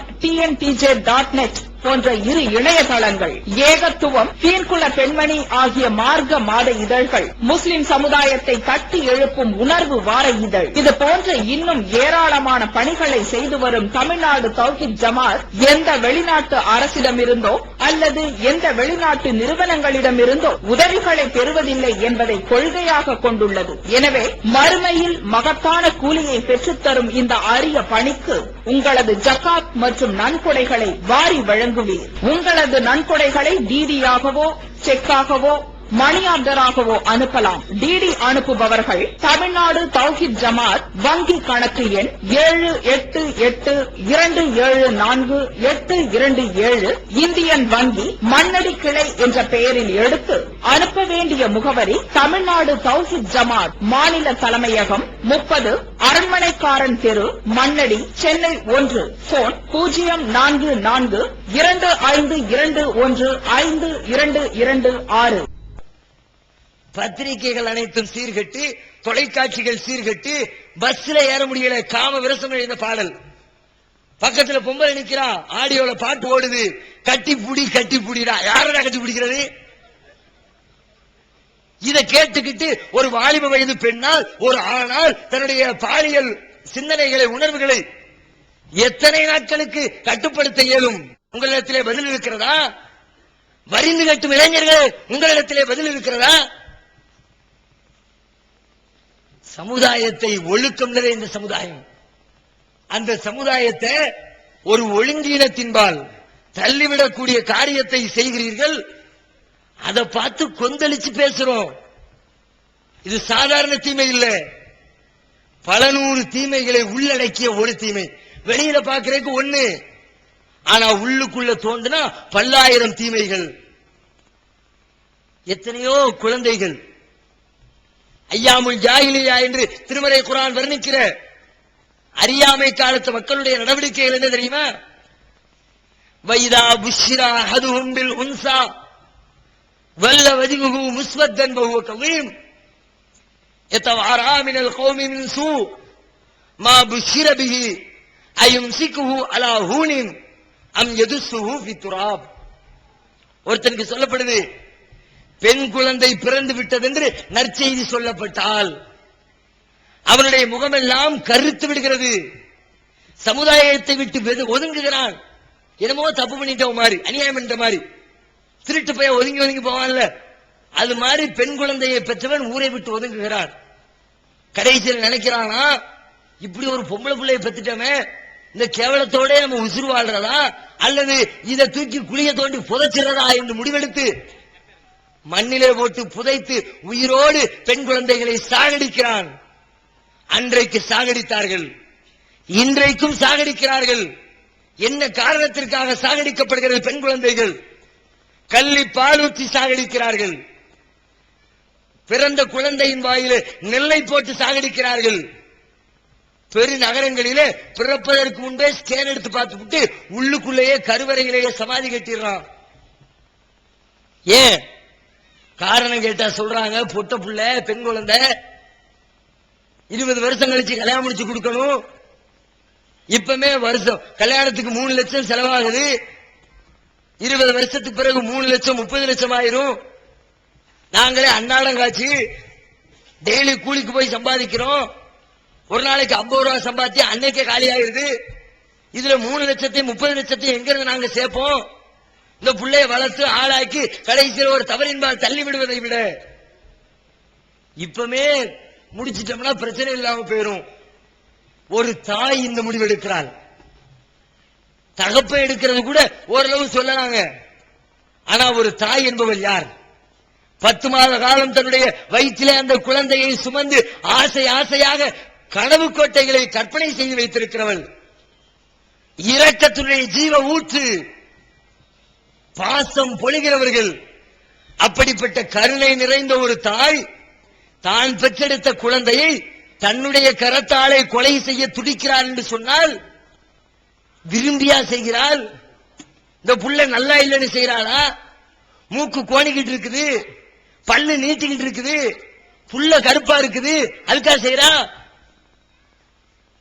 போன்ற இரு இணையதளங்கள், ஏகத்துவம், தீன்குல பெண்மணி ஆகிய மார்க்க மாத இதழ்கள், முஸ்லிம் சமுதாயத்தை தட்டி எழுப்பும் உணர்வு வார இதழ், இது போன்ற இன்னும் ஏராளமான பணிகளை செய்து வரும் தமிழ்நாடு தௌஹீத் ஜமாத் எந்த வெளிநாட்டு அரசிடமிருந்தோ அல்லது எந்த வெளிநாட்டு நிறுவனங்களிடமிருந்தோ உதவிகளை பெறுவதில்லை என்பதை கொள்கையாக கொண்டுள்ளது. எனவே மறுமையில் மகத்தான கூலியை பெற்றுத்தரும் இந்த அரிய பணிக்கு உங்களது ஜகாத் மற்றும் நன்கொடைகளை வாரி வழங்குவீர். உங்களது நன்கொடைகளை டிடியாகவோ செக்காகவோ மணி ஆர்டராகவோ அனுப்பலாம். டிடி அனுப்புபவர்கள் தமிழ்நாடு தௌஹீத் ஜமாத் வங்கி கணக்கு எண் 7882748227 இந்தியன் வங்கி மண்ணடி கிளை என்ற பெயரில் எடுத்து அனுப்ப வேண்டிய முகவரி தமிழ்நாடு தௌஹீத் ஜமாத் மாநில தலைமையகம் 30 அரண்மனைக்காரன் தெரு, மண்ணடி, சென்னை 1. போன் 04425215226. பத்திரிகைகள் அனைத்தும் சீர்கட்டு, தொலைக்காட்சிகள் சீர்கட்டு, பஸ்ல ஏற முடியல, காம விரசம் எழுந்த பாடல், பக்கத்துல பொம்பளை நிக்கிறா, ஆடியோல பாட்டு ஓடுது, கட்டி புடி கட்டி புடிடா, யாரடா கட்டி பிடிக்கிறது? இதை கேட்டுக்கிட்டு ஒரு வாலிப வயது பெண்ணால் ஒரு ஆணால் தன்னுடைய பாலியல் சிந்தனைகளை உணர்வுகளை எத்தனை நாட்களுக்கு கட்டுப்படுத்த இயலும்? உங்களிடத்திலே பதில் இருக்கிறதா? வரிந்து கட்டும் இளைஞர்கள் உங்களிடத்திலே பதில் இருக்கிறதா? சமுதாயத்தை ஒழுக்கம் நிறைந்த சமுதாயம், அந்த சமுதாயத்தை ஒரு ஒழுங்கீனத்தின்பால் தள்ளிவிடக்கூடிய காரியத்தை செய்கிறீர்கள். அதை பார்த்து கொந்தளிச்சு பேசுறோம். இது சாதாரண தீமை இல்ல, பல நூறு தீமைகளை உள்ளடக்கிய ஒரு தீமை. வெளியில பாக்குறதுக்கு ஒண்ணு, ஆனா உள்ளுக்குள்ள தோன்றுனா பல்லாயிரம் தீமைகள். எத்தனையோ குழந்தைகள் ஐயாமுல் ஜாஹிலியா என்று திருமறை குர்ஆன் வர்ணிக்கிற அறியாமை காலத்து மக்களுடைய நடவடிக்கைகள் என்ன தெரியுமா? வைதா புஷ்ரா ஹதுஹும் பில் உன்சா வல்ல வஜ்ஹுஹு முஸ்வத்தன் வஹுவ கலீம் யதவாரா மினல் கௌமி மின் சூ மா புஷ்ர பிஹி அயும்சிகுஹு அலா ஹூனின் அம் யதுஸ்ஸுஹு ஃபி துராப். ஒருத்தனுக்கு சொல்லப்படுது, பெண் குழந்தை பிறந்து விட்டது என்று நற்செய்தி சொல்லப்பட்டால் அவனுடைய முகமெல்லாம் கருத்து விடுகிறது, சமுதாயத்தை விட்டு ஒதுங்குகிறான். என்னமோ தப்பு பண்ணிட்ட மாதிரி, அநியாயம் பண்ணிட்ட மாதிரி, திருட்டு போய் ஒதுங்கி ஒதுங்கி போவான்ல, அது மாதிரி பெண் குழந்தையை பெற்றவன் ஊரை விட்டு ஒதுங்குகிறான். கடைசியில் நினைக்கிறானா, இப்படி ஒரு பொம்பளை பிள்ளையை பெற்றுட்டோமே, இந்த கேவலத்தோட நம்ம உசுறு வாழ்றதா அல்லது இதை தூக்கி குழிய தோண்டி புதைச்சிடறதா என்று முடிவெடுத்து மண்ணிலே போட்டு புதைத்து உயிரோடு பெண் குழந்தைகளை சாகடிக்கிறான். அன்றைக்கு சாகடித்தார்கள், இன்றைக்கும் சாகடிக்கிறார்கள். என்ன காரணத்திற்காக சாகடிக்கப்படுகிறது பெண் குழந்தைகள்? கள்ளி பாலூற்றி சாகடிக்கிறார்கள், பிறந்த குழந்தையின் வாயிலே நெல்லை போட்டு சாகடிக்கிறார்கள். பெருநகரங்களிலே பிறப்பதற்கு முன்பே ஸ்கேன் எடுத்து பார்த்துவிட்டு உள்ளுக்குள்ளேயே கருவறையிலேயே சமாதி கட்டிடுறான். ஏன் காரணம் கேட்டா சொல்றாங்க, பொட்ட புள்ள பெண் குழந்தை 20 வருஷம் கழிச்சு கல்யாணம் முடிச்சு கொடுக்கணும். இப்பமே வருஷம் கல்யாணத்துக்கு 3 லட்சம் செலவாகுது, 20 வருஷத்துக்கு பிறகு 3 லட்சம் 30 லட்சம் ஆயிரும். நாங்களே அன்னாடம் காட்சி டெய்லி கூலிக்கு போய் சம்பாதிக்கிறோம், ஒரு நாளைக்கு 50 ரூபாய் சம்பாத்தி அன்னைக்கே காலி ஆயிருது. இதுல 3 லட்சத்தையும் 30 லட்சத்தையும் எங்க இருந்து நாங்க சேர்ப்போம்? இந்த பிள்ளைய வளர்த்து ஆளாக்கி கடைசியில் ஒரு தவறின்பால் தள்ளி விடுவதை விட இப்பமே முடிச்சிட்டோம்னா பிரச்சனை இல்லாம போயிரும். ஒரு தாய் இந்த முடிவு எடுக்கிறாள், தகப்பை எடுக்கிறது கூட ஓரளவு சொல்லலாங்க. ஆனா ஒரு தாய் என்பவள் யார்? 10 மாத காலம் தன்னுடைய வயிற்றிலே அந்த குழந்தையை சுமந்து ஆசை ஆசையாக கனவு கோட்டைகளை கற்பனை செய்து வைத்திருக்கிறவள், இரக்கத்துடைய ஜீவ ஊற்று, பாசம் பொழிகிறவர்கள். அப்படிப்பட்ட கருணை நிறைந்த ஒரு தாய் தான் பெற்றெடுத்த குழந்தையை தன்னுடைய கரத்தாலே கொலை செய்ய துடிக்கிறார் என்று சொன்னால் விரும்பியா செய்கிறாள்? இந்த புள்ள நல்லா இல்லைன்னு செய்யறாளா? மூக்கு கோணிக்கிட்டு இருக்குது, பல்லு நீட்டிக்கிட்டு இருக்குது, புள்ள கருப்பா இருக்குது, அதுக்காக செய்யறா?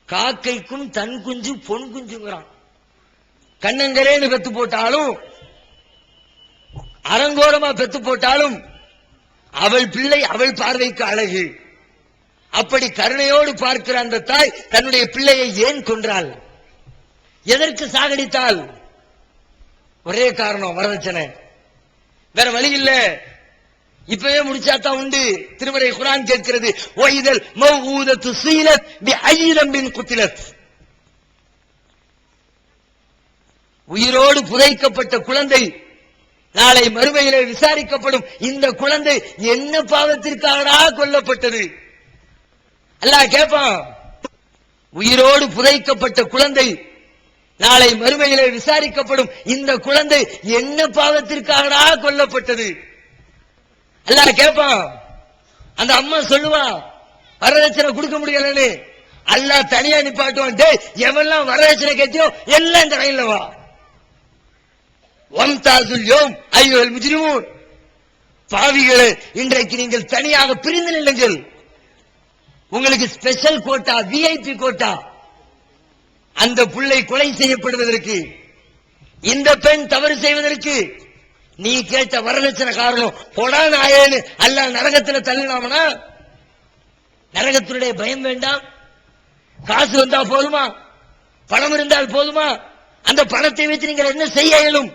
காக்கைக்கும் தன் குஞ்சு பொன் குஞ்சுங்கிறான். கண்ணங்கரேன்னு பெத்து போட்டாலும் அரங்கோரமா பெத்து போட்டாலும் அவள் பிள்ளை அவள் பார்வைக்கு அழகு. அப்படி கருணையோடு பார்க்கிற அந்த தாய் தன்னுடைய பிள்ளையை ஏன் கொன்றாள்? எதற்கு சாகடித்தாள்? ஒரே காரணம், வரதட்சணை. வேற வழி இல்ல. இப்பவே முடிச்சாத்தான் உண்டு. திருமறை குர்ஆன் கேட்கிறது, ஒய்தல் மௌஊதத்து சீலத் பிஅய்யிரம்பின் குத்திலத். உயிரோடு புதைக்கப்பட்ட குழந்தை நாளை மறுமையிலே விசாரிக்கப்படும். இந்த குழந்தை என்ன பாவத்திற்காக கொல்லப்பட்டது? அல்லாஹ் கேட்பான். உயிரோடு புதைக்கப்பட்ட குழந்தை நாளை மறுமையிலே விசாரிக்கப்படும். இந்த குழந்தை என்ன பாவத்திற்காக கொல்லப்பட்டது? அல்லாஹ் கேட்பான். அந்த அம்மா சொல்லுவா, வரதட்சணை கொடுக்க முடியலன்னு. அல்லாஹ் தனியா நிப்பாட்டுவான். டேய், எவெல்லாம் வரதட்சணை கேட்டியோ எல்லாம் இந்த லைன்ல வா. பாவிகளே, இன்றைக்கு நீங்கள் தனியாக பிரிந்து நில்லுங்கள். உங்களுக்கு ஸ்பெஷல் கோட்டா, விஐபி கோட்டா. அந்த பிள்ளை கொலை செய்யப்படுவதற்கு, இந்த பெண் தவறு செய்வதற்கு நீ கேட்ட வரதட்சணை காரணம். போடா நாயேன்னு அல்லாஹ் நரகத்தில் தள்ளினாமனா? நரகத்தினுடைய பயம் வேண்டாம்? காசு வந்தா போதுமா? பணம் இருந்தால் போதுமா? அந்த பணத்தை வைத்து நீங்கள் என்ன செய்ய இயலும்?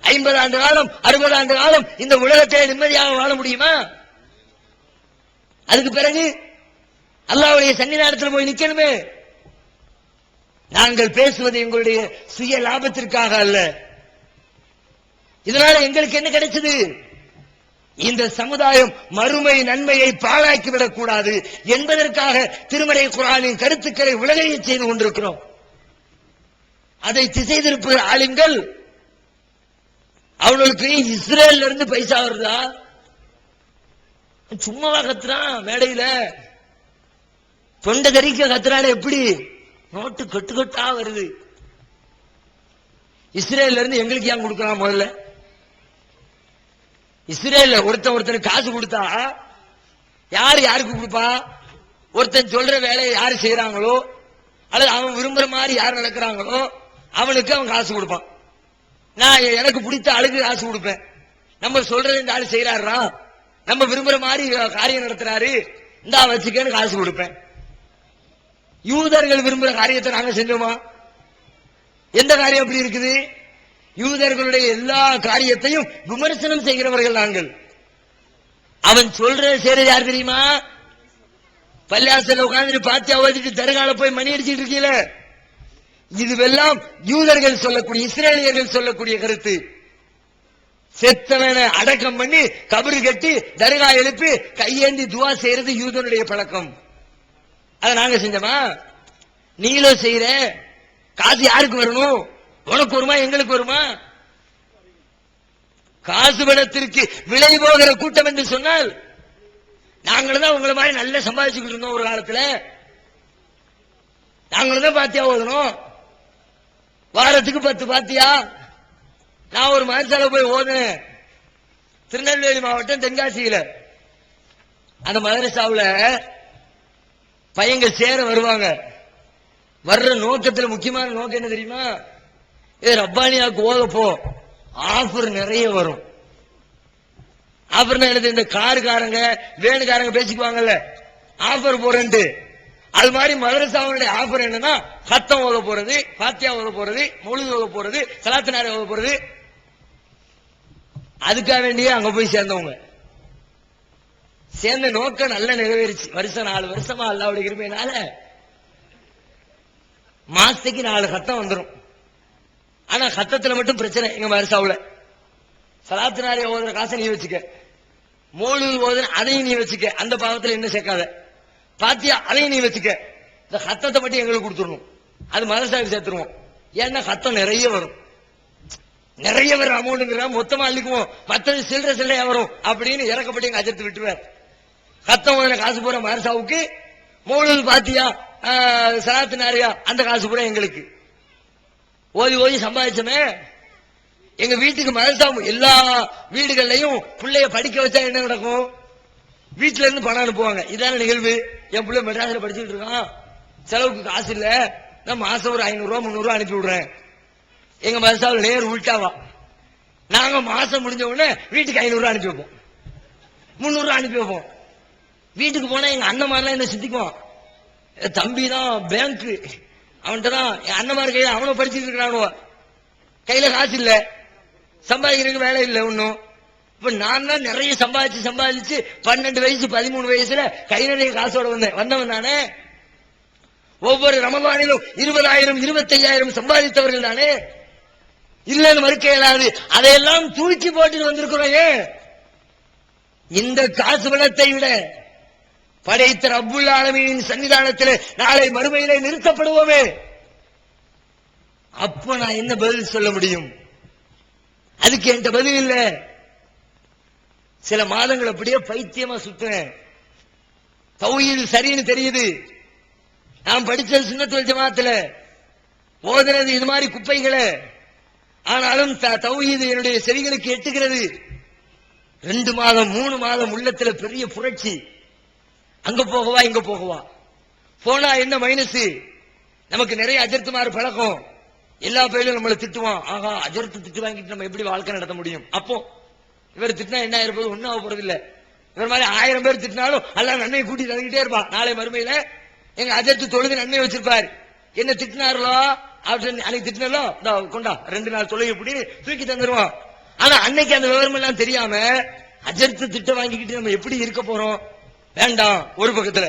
50 ஆண்டு காலம் 60 ஆண்டு காலம் இந்த உலகத்தை நிம்மதியாக வாழ முடியுமா? அதுக்கு பிறகு அல்லாஹ்வுடைய சன்னிதானத்தில் போய் நிக்கணுமே. நாங்கள் பேசுவது எங்களுடைய சுய லாபத்திற்காக அல்ல. இதனால எங்களுக்கு என்ன கிடைச்சது? இந்த சமுதாயம் மறுமை நன்மையை பாழாக்கிவிடக் கூடாது என்பதற்காக திருமறை குர்ஆனின் கருத்துக்களை உலகையே செய்து கொண்டிருக்கிறோம். அதை திசை திருப்புகிற ஆளுங்கள் அவர்களுக்கு இஸ்ரேல்ல இருந்து பைசா வருதா? சும்மாவா கத்துறான் மேடையில? தொண்டை தரிக்க கத்துறான எப்படி? நோட்டு கட்டு கட்டா வருது. இஸ்ரேல்ல இருந்து எங்களுக்கு ஏன் கொடுக்கலாம்? முதல்ல இஸ்ரேல்ல ஒருத்தனுக்கு காசு கொடுத்தா யாருக்கு கொடுப்பா? ஒருத்தன் சொல்ற வேலையை யாரு செய்யறாங்களோ அல்லது அவன் விரும்புற மாதிரி யார் நடக்கிறாங்களோ அவனுக்கு அவன் காசு கொடுப்பான். நான் எனக்கு பிடித்த ஆளுக்கு காசு கொடுப்பேன். நம்ம சொல்றது இந்த ஆளு செய்யறாரா, நம்ம விரும்புற மாதிரி காரியம் நடத்துறாரு, இந்தா வச்சுக்கன்னு காசு கொடுப்பேன். யூதர்கள் விரும்புற காரியத்தை நாங்க செஞ்சோமா? எந்த காரியம் அப்படி இருக்குது? யூதர்களுடைய எல்லா காரியத்தையும் விமர்சனம் செய்கிறவர்கள் நாங்கள். அவன் சொல்ற செய்யறது யார் தெரியுமா? பள்ளியாசல உட்கார்ந்து பாத்தியா ஓதிட்டு தருகால போய் மணி அடிச்சுட்டு இருக்கீல, இதுவெல்லாம் யூதர்கள் சொல்லக்கூடிய, இஸ்ரேலியர்கள் சொல்லக்கூடிய கருத்து. செத்தவனை அடக்கம் பண்ணி கபரு கட்டி தர்கா எழுப்பி கையேந்தி துவா செய்யறது யூதனுடைய பழக்கம். அதை நாங்க செஞ்சோமா? நீங்களும் செய்யற. காசு யாருக்கு வரணும்? உனக்கு வருமா எங்களுக்கு வருமா? காசு பணத்திற்கு விலை போகிற கூட்டம் என்று சொன்னால் நாங்களும் தான் உங்களை மாதிரி நல்லா சம்பாதிச்சுக்கிட்டு இருந்தோம். ஒரு காலத்துல நாங்களும் தான் பாத்தியா ஓதணும். வாரத்துக்கு 10 பாத்தியா. நான் ஒரு மதரசால போய் ஓதுனேன், திருநெல்வேலி மாவட்டம் தென்காசியில. அந்த மதரசாவுல பையங்க சேர வருவாங்க. வர்ற நோக்கத்துல முக்கியமான நோக்கம் என்ன தெரியுமா? ரப்பானியாவுக்கு ஓத போ, ஆஃபர் நிறைய வரும். ஆஃபர் எழுது, இந்த காருக்காரங்க வேணுக்காரங்க பேசிக்குவாங்கல்ல, ஆஃபர் போறேன்ட்டு. அது மாதிரி மதரசாவுடைய ஆஃபர் என்னன்னா, ஹத்தம் ஓத போறது, பாத்தியா ஓத போறது, மௌலித் ஓத போறது, சலாத்து நாரி ஓத போறது. அதுக்காக வேண்டியே அங்க போய் சேர்ந்தவங்க. சேர்ந்த நோக்கம் நல்ல நிறைவேறிச்சு. வருஷம் 4 வருஷமா அல்லாஹ்வுடைய கிருபையினால மாசத்துக்கு 4 ஹத்தம் வந்துடும். ஆனா ஹத்தத்துல மட்டும் பிரச்சனை. எங்க மதரசாவுல சலாத்து நாரி ஓதுற காசை நீ வச்சுக்க, மௌலித் ஓதுற அதையும் நீ வச்சுக்க, அந்த பாவத்துல என்ன சேர்க்காத. பாத்தியா அதையும் நீ வச்சுக்க. இந்த கத்தத்தை மட்டும் எங்களுக்கு கொடுத்துடணும், அது மதரசாவுக்கு சேர்த்துருவோம். ஏன்னா கத்தம் நிறைய வரும், நிறைய பேர் அமௌண்ட்ங்கிற மொத்தமா அள்ளிக்குவோம், மற்றது சில்லற சில்லையா வரும் அப்படின்னு இறக்கப்பட்டு எங்க அஜர்த்து விட்டுருவார். கத்தம் காசு போற மதரசாவுக்கு, மௌலூது பாத்தியா சலாத்து நாரியா அந்த காசு பூரா எங்களுக்கு. ஓதி ஓதி சம்பாதிச்சோமே. எங்க வீட்டுக்கு மதரசா எல்லா வீடுகள்லயும் பிள்ளைய படிக்க வச்சா என்ன நடக்கும்? வீட்டுல இருந்து பணம் அனுப்புவாங்க. இதான நிகழ்வு. என் பிள்ளை மெட்ராஸ்ல படிச்சுட்டு இருக்கான், செலவுக்கு காசு இல்ல, நான் மாசம் ஒரு 500 ரூபா 300 ரூபா அனுப்பி விடுறேன். எங்க மதரசாவில் நேர் உள்டாவா, நாங்க மாசம் முடிஞ்ச உடனே வீட்டுக்கு 500 ரூபா அனுப்பி வைப்போம், 300 ரூபா அனுப்பி வைப்போம். வீட்டுக்கு போனா எங்க அண்ணன் மாதிரிலாம் என்ன சித்திக்குவான், தம்பி தான் பேங்க், அவன்கிட்ட தான் என் அண்ணன் கையில அவனை படிச்சுட்டு இருக்கிறானுவ, கையில காசு இல்ல, சம்பாதிக்கிறதுக்கு வேலை இல்லை ஒன்னும். இப்ப நான் தான் நிறைய சம்பாதிச்சு 12 வயசு 13 வயசுல கை நிறைய காசோட வந்தவன் தானே. ஒவ்வொரு ரமலானிலும் 20,000 25,000 சம்பாதித்தவர்கள் தானே, இல்லன்னு மறுக்க இயலாது. அதையெல்லாம் தூக்கி போட்டு வந்திருக்கிறோம். ஏன்? இந்த காசு பணத்தை விட படைத்த ரப்புல் ஆலமீனின் சன்னிதானத்தில் நாளை மறுமையிலே நிறுத்தப்படுவோமே, அப்ப நான் என்ன பதில் சொல்ல முடியும்? அதுக்கு என்கிட்ட பதில் இல்ல. சில மாதங்கள் அப்படியே பைத்தியமா சுத்துறேன். தௌஹீது சரின்னு தெரியுது, நான் படிச்சது சுன்னத் வல் ஜமாத்துல, ஓதுறது இது மாதிரி குப்பைகளை, ஆனாலும் தௌஹீது என்னுடைய செவிகளுக்கு எட்டுகிறது. 2 மாதம் 3 மாதம் உள்ளத்துல பெரிய புரட்சி. அங்க போகவா இங்க போகவா, போனா என்ன மைனஸ்? நமக்கு நிறைய அஜர்த்துமாறு பழக்கம், எல்லா பயிலும் நம்மளை திட்டுவான். ஆகா, அஜர்த்து திட்டு வாங்கிட்டு நம்ம எப்படி வாழ்க்கை நடத்த முடியும்? அப்போ இவர் திட்டினா என்ன ஆயிருப்பது? ஒன்னும் ஆக போறது இல்ல. இவர் மாதிரி 1000 பேர் திட்டினாலும் அல்ல நன்மையை கூட்டி தந்துகிட்டே இருப்பான். நாளை மறுமையில எங்க அஜர்த்து தொழுது நன்மை வச்சிருப்பாரு. என்ன திட்டினார்களோ அப்படின்னு அன்னைக்கு திட்டினோ கொண்டா 2 நாள் தொழுகை இப்படி தூக்கி தந்துருவான். ஆனா அன்னைக்கு அந்த விவரம் எல்லாம் தெரியாம அஜர்த்து திட்ட வாங்கிக்கிட்டு நம்ம எப்படி இருக்க போறோம்? வேண்டாம். ஒரு பக்கத்துல,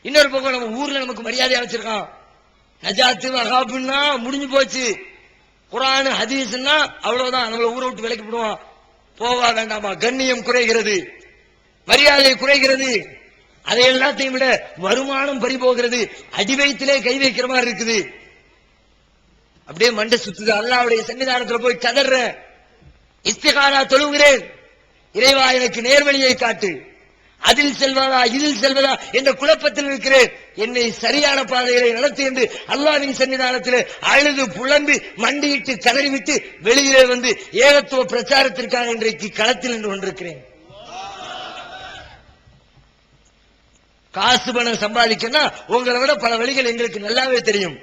இன்னொரு பக்கம் நம்ம ஊர்ல நமக்கு மரியாதையா வச்சிருக்கான். நஜாத்து வஹாபுன்னா முடிஞ்சு போச்சு, குர்ஆன் ஹதீஸ்னா அவ்வளவுதான், நம்மள ஊரை விட்டு விலக்கி விடுவான். போவா வேண்டாமா? கண்ணியம் குறைகிறது, மரியாதை குறைகிறது, அதை எல்லாத்தையும் விட வருமானம் பறி போகிறது, அடி வயிற்றிலே கை வைக்கிற மாதிரி இருக்குது. அப்படியே மண்டை சுத்துது. அல்லாஹ்வுடைய சன்னிதானத்துல போய் கதறேன், இஸ்திகாரா தொழுகிறேன், இறைவா எனக்கு நேர்வழியை காட்டு, அதில் செல்வதா இதில் செல்வதா என்ற குழப்பத்தில் இருக்கிறேன், என்னை சரியான பாதையிலே நடத்து என்று அல்லாஹ்வின் சன்னிதானத்தில் அழுது புலம்பி மண்டியிட்டு கதறிவிட்டு வெளியிலே வந்து ஏகத்துவ பிரச்சாரத்திற்காக இன்றைக்கு களத்தில் நின்று கொண்டிருக்கிறேன். காசு பணம் சம்பாதிக்கணும்னா உங்களை விட பல வழிகள் எங்களுக்கு நல்லாவே தெரியும்.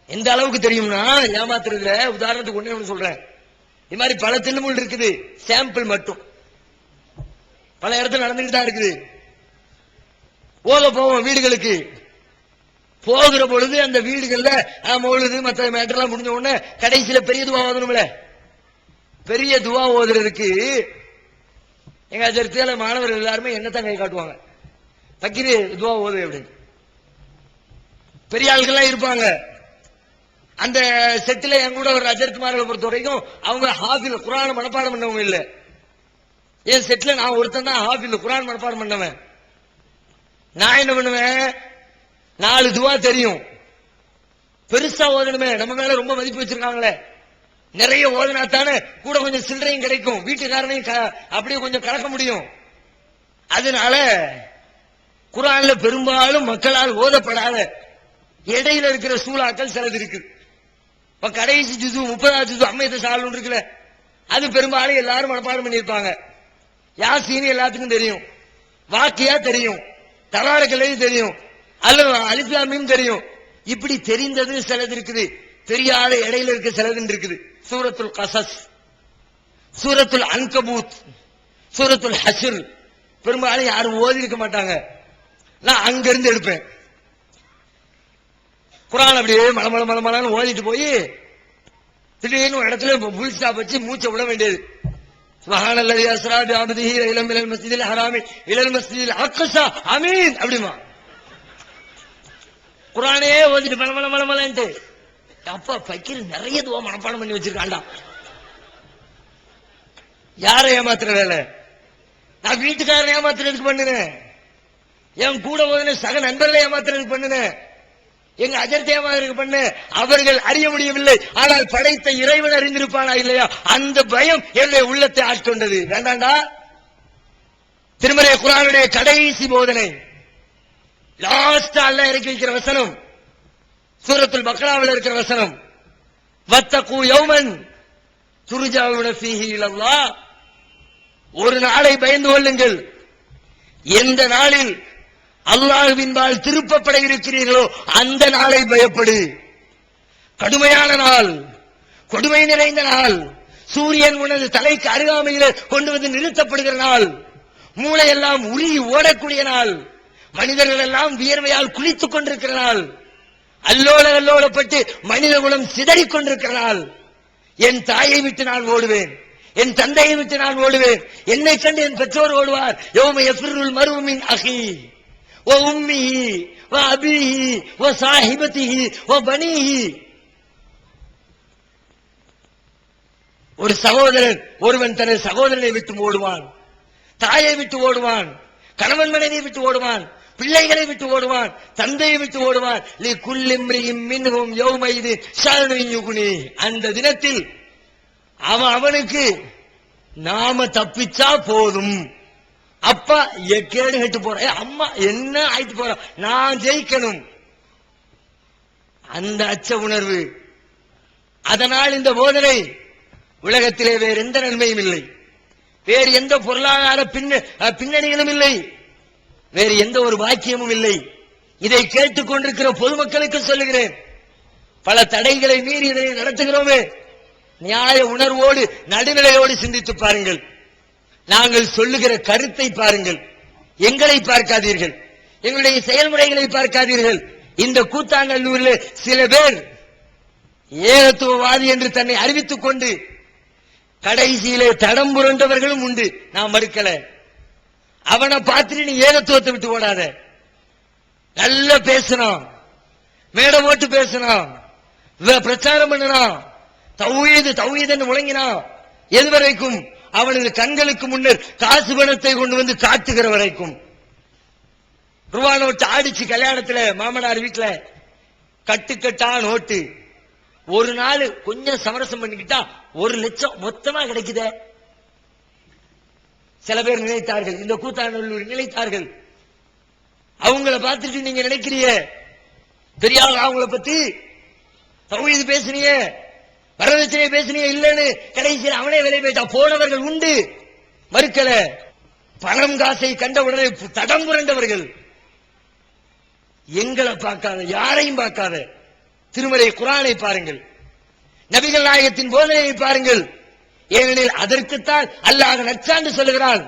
எந்த அளவுக்கு தெரியும்னா, ஏமாத்துறதுல உதாரணத்துக்கு ஒண்ணு சொல்றேன். இது மாதிரி பல தில்லுமுள் இருக்குது, சாம்பிள் மட்டும் பல இடத்துல நடந்துட்டு தான் இருக்குது. ஓத போவோம் வீடுகளுக்கு, போகிற பொழுது அந்த வீடுகள்ல மௌலுது மற்ற மேட்டர்லாம் முடிஞ்ச உடனே கடைசியில பெரிய துவா ஓதணும்ல. பெரிய துவா ஓதுறதுக்கு எங்க அஜர்த்தியால மாணவர்கள் எல்லாருமே என்னத்தான் கை காட்டுவாங்க, பக்கீரு துவா ஓது அப்படின்னு. பெரிய ஆள்கள்லாம் இருப்பாங்க. அந்த செட்டில் என் கூட ஒரு அஜர்த்துமார்களை பொறுத்த வரைக்கும் அவங்க ஹாஃபில் குர்ஆன் மனப்பாடம் பண்ணவங்க இல்ல. என் செட்ல நான் ஒருத்தன் தான் ஹாஃபில் குர்ஆன் மனப்பாடம் பண்ணவன். நான் என்ன பண்ணுவேன், 4 துவா தெரியும், பெருசா ஓதணுமே, நம்ம மேல ரொம்ப மதிப்பு வச்சிருக்காங்களே, நிறைய ஓதனா தானே கூட கொஞ்சம் சில்லறையும் கிடைக்கும், வீட்டுக்காரனையும் அப்படியே கொஞ்சம் கலக்க முடியும். அதனால குர்ஆன்ல பெரும்பாலும் மக்களால் ஓதப்படாத இடையில இருக்கிற சூறாக்கள் சிலது இருக்கு. இப்ப கடைசி ஜுது 30வது ஜுது அம்மையத்தை சால் இருக்குல்ல, அது பெரும்பாலும் எல்லாரும் மனப்பாடம் பண்ணியிருப்பாங்க. யாசீன் எல்லாத்துக்கும் தெரியும், வாக்கியா தெரியும், தபாரக்கலையும் தெரியும், அல்லது அலிஃப் லாம் மீம் தெரியும். இப்படி தெரிந்தது சிலது இருக்குது, தெரியாத இடையில இருக்க சிலது இருக்குது. சூரத்துல் கசஸ், சூரத்துல் அன்கபூத், சூரத்துல் ஹஷ்ர் பெரும்பாலும் யாரும் ஓதி இருக்க மாட்டாங்க. நான் அங்கிருந்து எடுப்பேன் குர்ஆன், அப்படியே மலமல மலமலன்னு ஓதிட்டு போய் திடீர்னு ஒரு இடத்துல புல் ஸ்டாப் வச்சு மூச்சை விட வேண்டியது. சுப்ஹானல்லதி அஸ்ரா பிஅப்திஹி இலா மினல் மஸ்ஜிதில் ஹராமி இலல் மஸ்ஜிதில் அக்ஸா ஆமீன் அப்படிமா குர்ஆனே ஓதிட்டு மலமல மலமலன்ட்டு. அப்பா பக்கீர் நிறைய துவா மனப்பாடம் பண்ணி வச்சிருக்கான்டா. யாரை ஏமாத்துற வேலை? நான் வீட்டுக்காரன் ஏமாத்துறதுக்கு பண்ணுறேன். என் கூட ஓதுன சக நண்பர்களை ஏமாத்துறதுக்கு பண்ணுன, எங்க அஜர்த்தை ஏமாத்துறதுக்கு பண்ணு, அவர்கள் அறிய முடியவில்லை. ஆனால் படைத்த இறைவன் அறிந்திருப்பானா இல்லையா? அந்த பயம் என்னுடைய உள்ளத்தை ஆட்கொண்டது. வேண்டாண்டா, திருமறை குர்ஆனுடைய கடைசி போதனை, லாஸ்ட் அல்லாஹ் இறக்கி வைக்கிற வசனம், சூரத்துல் பக்ராவில் இருக்கிற வசனம், வத்தகு யௌமன் துர்ஜாவுன ஃபீஹி இலல்லாஹ், ஒரு நாளை பயந்து கொள்ளுங்கள், எந்த நாளில் அல்லாஹ்வின்பால் திருப்பப்பட இருக்கிறீர்களோ அந்த நாளை பயப்படு. கடுமையான நாள், கொடுமை நிறைந்த நாள், சூரியன் உனது தலைக்கு அருகாமையில் கொண்டு வந்து நிறுத்தப்படுகிற நாள், மூளையெல்லாம் உருகி ஓடக்கூடிய நாள், மனிதர்கள் எல்லாம் வியர்வையால் குளித்துக் கொண்டிருக்கிற நாள், அல்லோலப்பட்டு மனித குலம் சிதறிக் கொண்டிருக்கிற நாள். என் தாயை விட்டு நான் ஓடுவேன், என் தந்தையை விட்டு நான் ஓடுவேன், என்னை கண்டு என் பெற்றோர் ஓடுவார். யௌம யஃபிருல் மர்உ மின் அஹி வ உம்மிஹி வ அபீஹி வ ஸாஹிபதிஹி வ பனீஹி. ஒரு சகோதரன் ஒருவன் தனது சகோதரனை விட்டு ஓடுவான், தாயை விட்டு ஓடுவான், கணவன் மனைவியை விட்டு ஓடுவான், பிள்ளைகளை விட்டு ஓடுவான், தந்தையை விட்டு ஓடுவான். லிகுல்லி இம்ரிஇம் மின்ஹும் யௌமைதின் ஷஅனுன் யுக்னி. அந்த தினத்தில் அவனுக்கு நாம தப்பிச்சா போதும். அப்பா எக்கேடு கெட்டு போற, அம்மா என்ன ஆயிட்டு போற, நான் ஜெயிக்கணும், அந்த அச்ச உணர்வு. அதனால் இந்த போதனை உலகத்திலே வேறு எந்த நன்மையும் இல்லை, வேறு எந்த பொருளாதார பின்னணிகளும் இல்லை, வேறு எந்த ஒரு வாக்கியமும் இல்லை. இதை கேட்டுக் கொண்டிருக்கிற பொதுமக்களுக்கு சொல்லுகிறேன், பல தடைகளை மீறி இதனை நடத்துகிறோமே, நியாய உணர்வோடு நடுநிலையோடு சிந்தித்து பாருங்கள். நாங்கள் சொல்லுகிற கருத்தை பாருங்கள், எங்களை பார்க்காதீர்கள், எங்களுடைய செயல்முறைகளை பார்க்காதீர்கள். இந்த கூத்தாங்கல்லூரில் சில பேர் ஏகத்துவவாதி என்று தன்னை அறிவித்துக் கொண்டு கடைசியிலே தடம் புரண்டவர்களும் உண்டு, நான் மறுக்கல. அவனை பார்த்துட்டு நீ ஏகத்துவத்தை விட்டு ஓடாத. நல்ல பேசணும், மேடம் ஓட்டு பேசணும், பிரச்சாரம் பண்ணணும், தௌஹீத் முழங்கினான். எதுவரைக்கும்? அவனது கண்களுக்கு முன்னர் காசு பணத்தை கொண்டு வந்து காட்டுகிற வரைக்கும். ரூபா நோட்டு ஆடிச்சு கல்யாணத்துல மாமனார் வீட்டுல கட்டுக்கட்டா நோட்டு. ஒரு நாள் கொஞ்சம் சமரசம் பண்ணிக்கிட்டா 1 லட்சம் மொத்தமா கிடைக்குத. சில பேர் நினைத்தார்கள், இந்த கூத்தாநல்லூர் நினைத்தார்கள், அவங்கள பார்த்துட்டு நீங்க நினைக்கிறீங்க தெரியாத அவங்கள பத்தி தௌஹீத் பேசுனீங்க, வரதட்சணை பேசுனீங்க இல்லன்னு கடைசியில் அவனே விலை போயிட்டா. போனவர்கள் உண்டு, மறுக்கல. பணம் காசை கண்ட உடனே தடம் புரண்டவர்கள். எங்களை பார்க்காத, யாரையும் பார்க்காத திருமறை குர்ஆனை பாருங்கள், நபிகள் நாயகத்தின் போதனையை பாருங்கள். ஏனெனில் அதற்குத்தான் அல்லாஹ் நற்சான்று சொல்லுகிறான்,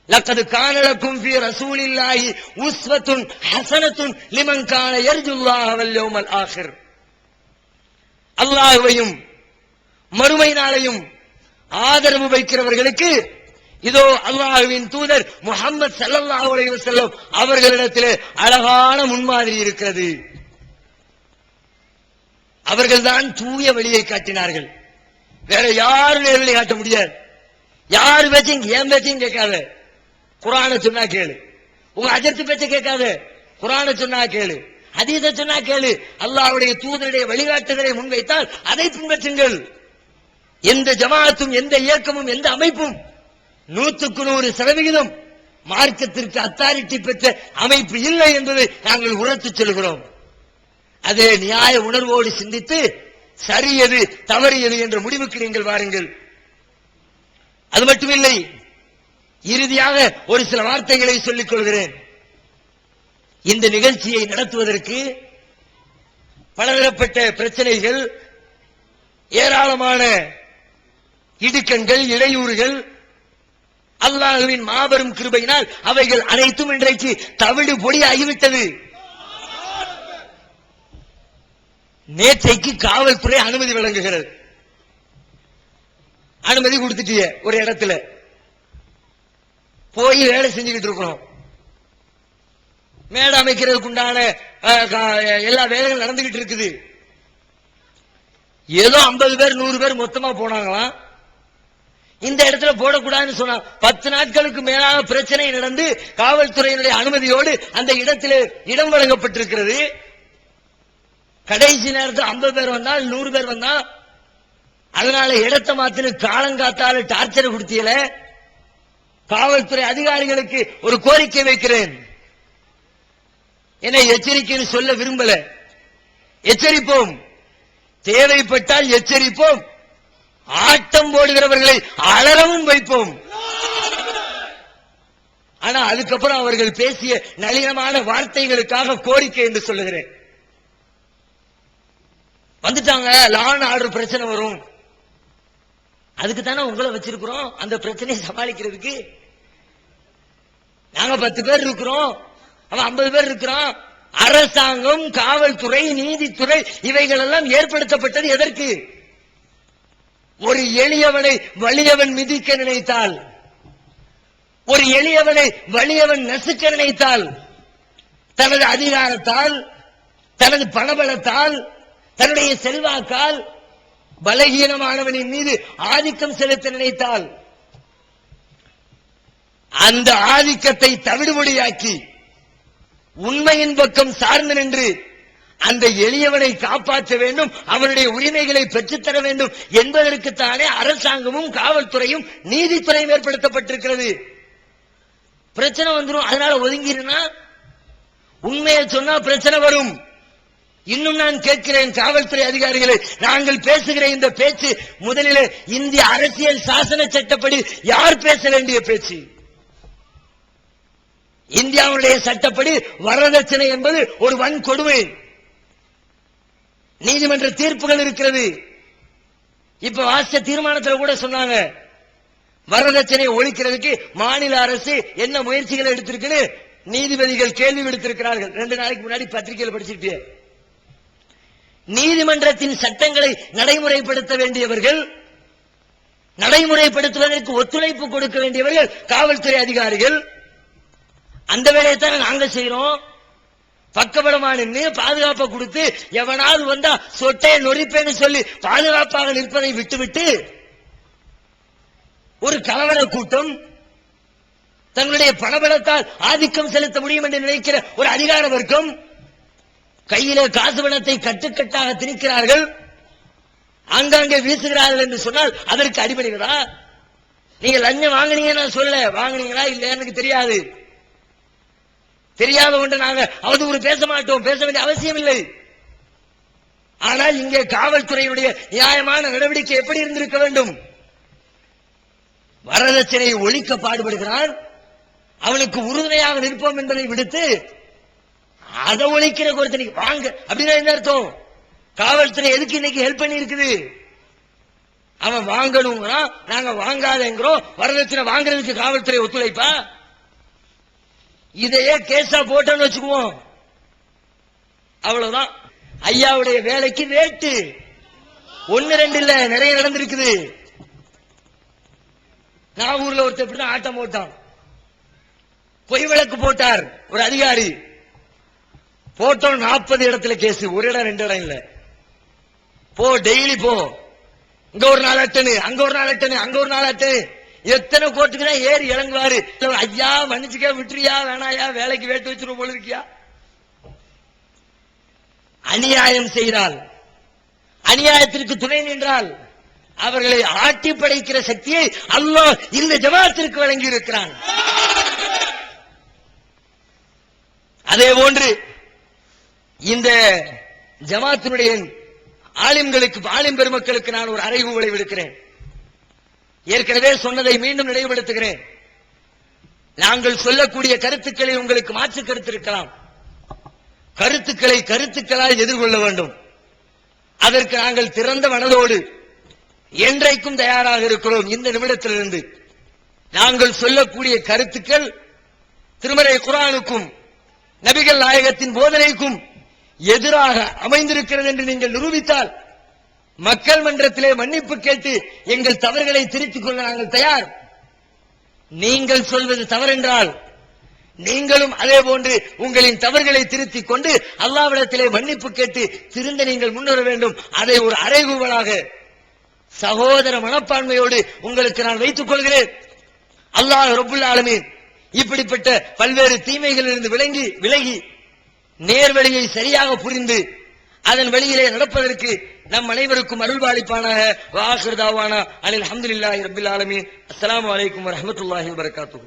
லக்கது கான லக்கும் ஃபீ ரசூலில்லாஹி உஸ்வத்துன் ஹஸனத்துன் லிமன் கான யர்ஜுல்லாஹ வல் யௌமல் ஆகிர். அல்லாஹ்வையும் மறுமை நாளையும் ஆதரவு வைக்கிறவர்களுக்கு இதோ அல்லாஹ்வின் தூதர் முஹம்மது ஸல்லல்லாஹு அலைஹி வஸல்லம் அவர்களிடத்திலே அழகான முன்மாதிரி இருக்கிறது. அவர்கள்தான் தூய வழியை காட்டினார்கள், வேற யாரும் நேர்வழி காட்ட முடியாது. யாரு பேச்சையும் ஏன் பேச்சையும் கேட்காத, குர்ஆனை சொன்னா கேளு. உங்க அஜர்த்து பேச்ச கேட்காத, குர்ஆனை சொன்னா கேளு, ஹதீஸை சொன்னா கேளு. அல்லாஹ்வுடைய தூதருடைய வழிகாட்டுதலை முன்வைத்தால் அதை பின்பற்றுங்கள். எந்த ஜமாஅத்தும், எந்த இயக்கமும், எந்த அமைப்பும் 100% மார்க்கத்திற்கு அத்தாரிட்டி பெற்ற அமைப்பு இல்லை என்பதை நாங்கள் உரத்துச் சொல்கிறோம். அதே நியாய உணர்வோடு சிந்தித்து சரியது தவறியது என்ற முடிவுக்கு நீங்கள் வாருங்கள். அது மட்டுமில்லை, இறுதியாக ஒரு சில வார்த்தைகளை சொல்லிக் கொள்கிறேன். இந்த நிகழ்ச்சியை நடத்துவதற்கு பலதரப்பட்ட பிரச்சனைகள், ஏராளமான இடுக்கண்கள், இடையூறுகள், அல்லாஹ்வின் மாபெரும் கிருபையினால் அவைகள் அனைத்தும் இன்றைக்கு தவிடு பொடி ஆகிவிட்டது. நேற்றைக்கு காவல்துறை அனுமதி வழங்குகிறது. அனுமதி கொடுத்துட்டிய ஒரு இடத்துல போய் வேலை செஞ்சுக்கிட்டு இருக்கிறோம். மேடை அமைக்கிறதுக்கு உண்டான எல்லா வேலைகளும் நடந்துகிட்டு இருக்குது. ஏதோ 50 பேர் 100 பேர் மொத்தமா போனாங்களாம். இந்த இடத்துல போடக்கூடாதுன்னு சொன்னா 10 நாட்களுக்கு மேலாக பிரச்சனை நடந்து காவல்துறையினுடைய அனுமதியோடு அந்த இடத்திலே இடம் வழங்கப்பட்டிருக்கிறது. கடைசி நேரத்தில் 50 பேர் வந்தால் 100 பேர் வந்தா அதனால இடத்தை மாத்தின காலங்காத்தால டார்ச்சர் கொடுத்தியல. காவல்துறை அதிகாரிகளுக்கு ஒரு கோரிக்கை வைக்கிறேன். என்னை எச்சரிக்கைன்னு சொல்ல விரும்பல. எச்சரிப்போம், தேவைப்பட்டால் எச்சரிப்போம், ஆட்டம் போடுகிறவர்களை அலறவும் வைப்போம். ஆனா அதுக்கப்புறம் அவர்கள் பேசிய நளினமான வார்த்தைகளுக்காக கோரிக்கை என்று சொல்லுகிறேன். வந்துட்டாங்க, லா அண்ட் ஆர்டர் பிரச்சனை வரும், அதுக்கு தானே உங்களை வச்சிருக்கிறோம், அந்த பிரச்சனையை சமாளிக்கிறதுக்கு. நாங்க 10 பேர் இருக்கிறோம், அவன் 50 பேர் இருக்கிறான். அரசாங்கம், காவல்துறை, நீதித்துறை இவைகள் எல்லாம் ஏற்படுத்தப்பட்டது எதற்கு? ஒரு எளியவனை வலியவன் மிதிக்க நினைத்தால், ஒரு எளியவனை வலியவன் நசுக்க நினைத்தால், தனது அதிகாரத்தால், தனது பணபலத்தால், தன்னுடைய செல்வாக்கால் பலகீனமானவனின் மீது ஆதிக்கம் செலுத்த நினைத்தால், அந்த ஆதிக்கத்தை தவிடுபொடியாக்கி உண்மையின் பக்கம் சார்ந்து நின்று அந்த எளியவனை காப்பாற்ற வேண்டும், அவனுடைய உரிமைகளை பெற்றுத்தர வேண்டும் என்பதற்குத்தானே அரசாங்கமும் காவல்துறையும் நீதித்துறையும் ஏற்படுத்தப்பட்டிருக்கிறது. பிரச்சனை வந்துடும், அதனால ஒதுங்கிருந்தா உண்மையை சொன்னா பிரச்சனை வரும். இன்னும் நான் கேட்கிறேன் காவல்துறை அதிகாரிகளை, நாங்கள் பேசுகிற இந்த பேச்சு முதலில் இந்திய அரசியல் சாசன சட்டப்படி யார் பேச வேண்டிய பேச்சு? இந்தியாவுடைய சட்டப்படி வரதட்சணை என்பது ஒரு வன்கொடுமை. நீதிமன்ற தீர்ப்புகள் இருக்கிறது. இப்ப வாசித்த தீர்மானத்தில் கூட சொன்னாங்க, வரதட்சணையை ஒழிக்கிறதுக்கு மாநில அரசு என்ன முயற்சிகளை எடுத்திருக்குன்னு நீதிபதிகள் கேள்வி விடுத்திருக்கிறார்கள். 2 நாளைக்கு முன்னாடி பத்திரிகையில் படிச்சிருப்பீங்க. நீதிமன்றத்தின் சட்டங்களை நடைமுறைப்படுத்த வேண்டியவர்கள், நடைமுறைப்படுத்துவதற்கு ஒத்துழைப்பு கொடுக்க வேண்டியவர்கள் காவல்துறை அதிகாரிகள். அந்த வேலையை தானே நாங்க செய்யறோம். பக்கபலமா நின்று பாதுகாப்பை கொடுத்து எவனாவது வந்தா சொட்டையை நொறிப்பேன்னு சொல்லி பாதுகாப்பாக நிற்பதை விட்டுவிட்டு ஒரு கலவர கூட்டம் தங்களுடைய பணபலத்தால் ஆதிக்கம் செலுத்த முடியும் என்று நினைக்கிற ஒரு அதிகார வர்க்கம் கையிலே காசு பணத்தை கட்டுக்கட்டாக திணிக்கிறார்கள், ஆங்காங்கே வீசுகிறார்கள் என்று சொன்னால் அதற்கு அடிபடுகிறதா? நீங்க லஞ்சம் வாங்கினீங்க நான் சொல்ல, வாங்கினீங்களா இல்ல எனக்கு தெரியாது. தெரியாத ஒன்று நாங்க அவதூறு பேச மாட்டோம், பேச வேண்டிய அவசியம் இல்லை. ஆனால் இங்கே காவல்துறையுடைய நியாயமான நடவடிக்கை எப்படி இருந்திருக்க வேண்டும்? வரதட்சணையை ஒழிக்க பாடுபடுகிறான், அவனுக்கு உறுதுணையாக நிற்போம் என்பதை விடுத்து அதை ஒழிக்கிற ஒருத்தனை வாங்க அப்படின்னா என்ன அர்த்தம்? காவல்துறை எதுக்கு இன்னைக்கு ஹெல்ப் பண்ணி இருக்குது? அவன் வாங்கணுங்கிறான், நாங்க வாங்காதேங்கிறோம். வரதட்சணை வாங்குறதுக்கு காவல்துறை ஒத்துழைப்பா? இதையே கேஸா போட்டோன்னு வச்சுக்குவோம், அவ்வளவுதான். ஐயாவுடைய வேலைக்கு வேட்டு 1 2 இல்ல, நிறைய நடந்திருக்குது. நான் ஊர்ல ஒருத்தர் இப்படிதான் ஆட்டம் போட்டான். பொய் வழக்கு போட்டார் ஒரு அதிகாரி. போட்டோம் 40 இடத்துல கேஸ், ஒரு இடம் 2 இடம் இல்ல. போ, டெய்லி போ, இங்க ஒரு நாள் அட்டனு, அங்க ஒரு நாள் அட்டனு, அங்க ஒரு நாள் அட்டனு. எத்தனை கோர்ட்டுக்கு தான் ஏறி இறங்குவாரு. ஐயா மன்னிச்சுக்க, விட்டுறியா, வேணாயா, வேலைக்கு வேட்டு வச்சிருவோம் போல இருக்கியா? அநியாயம் செய்தால், அநியாயத்திற்கு துணை நின்றால் அவர்களை ஆட்டி படைக்கிற சக்தியை அல்லாஹ் இந்த ஜமாத்திற்கு வழங்கி இருக்கிறான். அதே போன்று இந்த ஜமாத்தினுடைய ஆலிம்களுக்கு, ஆலிம் பெருமக்களுக்கு நான் ஒரு அறைகூவலை விடுக்கிறேன். ஏற்கனவே சொன்னதை மீண்டும் நினைவுபடுத்துகிறேன். நாங்கள் சொல்லக்கூடிய கருத்துக்களை உங்களுக்கு மாற்று கருத்து இருக்கலாம். கருத்துக்களை கருத்துக்களால் எதிர்கொள்ள வேண்டும். அதற்கு நாங்கள் திறந்த மனதோடு என்றைக்கும் தயாராக இருக்கிறோம். இந்த நிமிடத்திலிருந்து நாங்கள் சொல்லக்கூடிய கருத்துக்கள் திருமறை குர்ஆனுக்கும் நபிகள் நாயகத்தின் போதனைக்கும் எதிராக அமைந்திருக்கிறது என்று நீங்கள் நிரூபித்தால் மக்கள் மன்றத்திலே மன்னிப்பு கேட்டு எங்கள் தவறுகளை திருத்திக் கொள்ள நாங்கள் தயார். நீங்கள் சொல்வது தவறென்றால் நீங்களும் அதே போன்று உங்களின் தவறுகளை திருத்திக் கொண்டு அல்லாஹ்விடத்திலே மன்னிப்பு கேட்டு திருந்த நீங்கள் முன்வர வேண்டும். அதை ஒரு அறைகூவலாக சகோதர மனப்பான்மையோடு உங்களுக்கு நான் வைத்துக் கொள்கிறேன். அல்லாஹ் ரப்புல் ஆலமீன் இப்படிப்பட்ட பல்வேறு தீமைகளிலிருந்து விலகி நேர்வழியை சரியாக புரிந்து அதன் வழியிலே நடப்பதற்கு நம் அனைவருக்கும் அருள்பாலிப்பானாக. வாஹிர் தாவானா அனில் அல்ஹம்துலில்லாஹி ரப்பில் ஆலமீன். அஸ்ஸலாமு அலைக்கும் வரஹ்மத்துல்லாஹி வபரகாத்துஹு.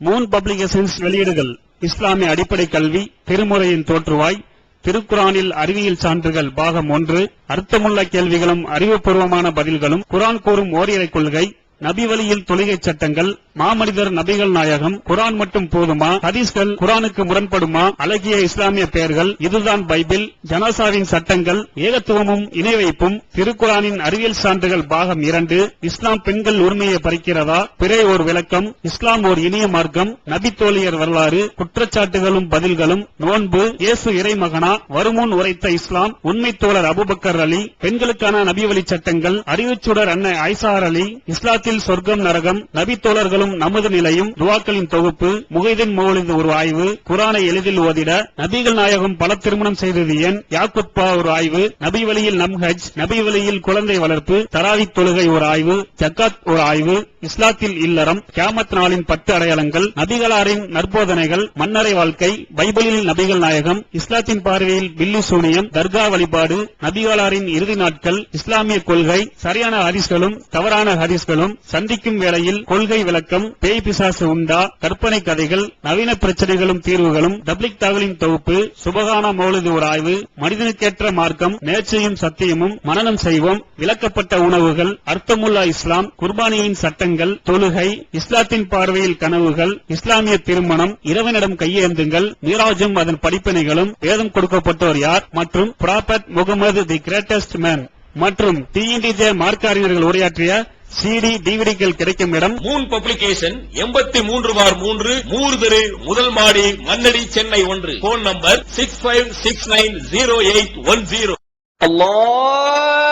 மூன் பப்ளிகேஷன்ஸ் வெளியீடுகள் இஸ்லாமிய அடிப்படை கல்வி, திருமுறையின் தோற்றுவாய், திருக்குரானில் அறிவியல் சான்றுகள் பாகம் 1, அர்த்தமுள்ள கேள்விகளும் அறிவுபூர்வமான பதில்களும், குரான் கூறும் ஓரிரை கொள்கை, நபி வழியில் தொழுகை சட்டங்கள், மாமனிதர் நபிகள் நாயகம், குரான் மட்டும் போதுமா, ஹதீஸ்கள் குரானுக்கு முரண்படுமா, அழகிய இஸ்லாமிய பெயர்கள், இதுதான் பைபிள், ஜனாசாவின் சட்டங்கள், ஏகத்துவமும் இணை வைப்பும், திருக்குரானின் அறிவியல் சான்றுகள் பாகம் 2, இஸ்லாம் பெண்கள் உரிமையை பறிக்கிறதா, பிறை ஓர் விளக்கம், இஸ்லாம் ஓர் இனிய மார்க்கம், நபி தோழியர் வரலாறு, குற்றச்சாட்டுகளும் பதில்களும், நோன்பு, இயேசு இறைமகனா, வருமுன் உரைத்த இஸ்லாம், உண்மை தோழர் அபூபக்கர் அலி, பெண்களுக்கான நபி வழி சட்டங்கள், அறிவுச்சுடர் அன்னை ஐசார் அலி, இஸ்லாத்தில் சொர்க்கம் நரகம், நபி தோழர்களும் நமது நிலையும், துவாக்களின் தொகுப்பு, முகைதீன் மௌலிது ஒரு ஆய்வு, குரானை எளிதில் ஓதிட, நபிகள் நாயகம் பல திருமணம் செய்தது ஏன், யாக்குத்பா ஒரு ஆய்வு, நபி வழியில் நம்ஹஜ், நபி வழியில் குழந்தை வளர்ப்பு, தராவித் தொழுகை ஒரு ஆய்வு, ஜக்காத் ஒரு ஆய்வு, இஸ்லாத்தில் இல்லறம், கியாமத் நாளின் 10 அடையாளங்கள், நபிகளாரின் நற்போதனைகள், மன்னரை வாழ்க்கை, பைபிளில் நபிகள் நாயகம், இஸ்லாத்தின் பார்வையில் பில்லி சூனியம், தர்கா வழிபாடு, நபிகளாரின் இறுதி நாட்கள், இஸ்லாமிய கொள்கை, சரியான ஹதீஸ்களும் தவறான ஹதீஸ்களும், சந்திக்கும் வேளையில் கொள்கை விளக்கம், பேய் பிசாசு உண்டா, கற்பனை கதைகள், நவீன பிரச்சனைகளும் தீர்வுகளும், தப்லிக் தகவலின் தொகுப்பு, சுபகான மௌலிது ஒரு ஆய்வு, மனிதனுக்கேற்ற மார்க்கம், நேர்ச்சையும் சத்தியமும், மனனம் செய்வோம், விளக்கப்பட்ட உணவுகள், அர்த்தமுல்லா இஸ்லாம், குர்பானியின் சட்டங்கள், தொழுகை, இஸ்லாத்தின் பார்வையில் கனவுகள், இஸ்லாமிய திருமணம், இறைவனிடம் கையேந்துங்கள், மீராஜும் அதன் படிப்பினைகளும், வேதம் கொடுக்கப்பட்டோர் யார், மற்றும் prophet Mohammed the greatest man மற்றும் TNTJ மார்க்க அறிஞர்கள் உரையாற்றிய CD டிவிடிகள் கிடைக்கும் இடம் மூன் பப்ளிகேஷன் 83/3 மூர் தெரு, முதல் மாடி, மண்ணடி, சென்னை 1. Phone number 65690810. அல்லாஹ்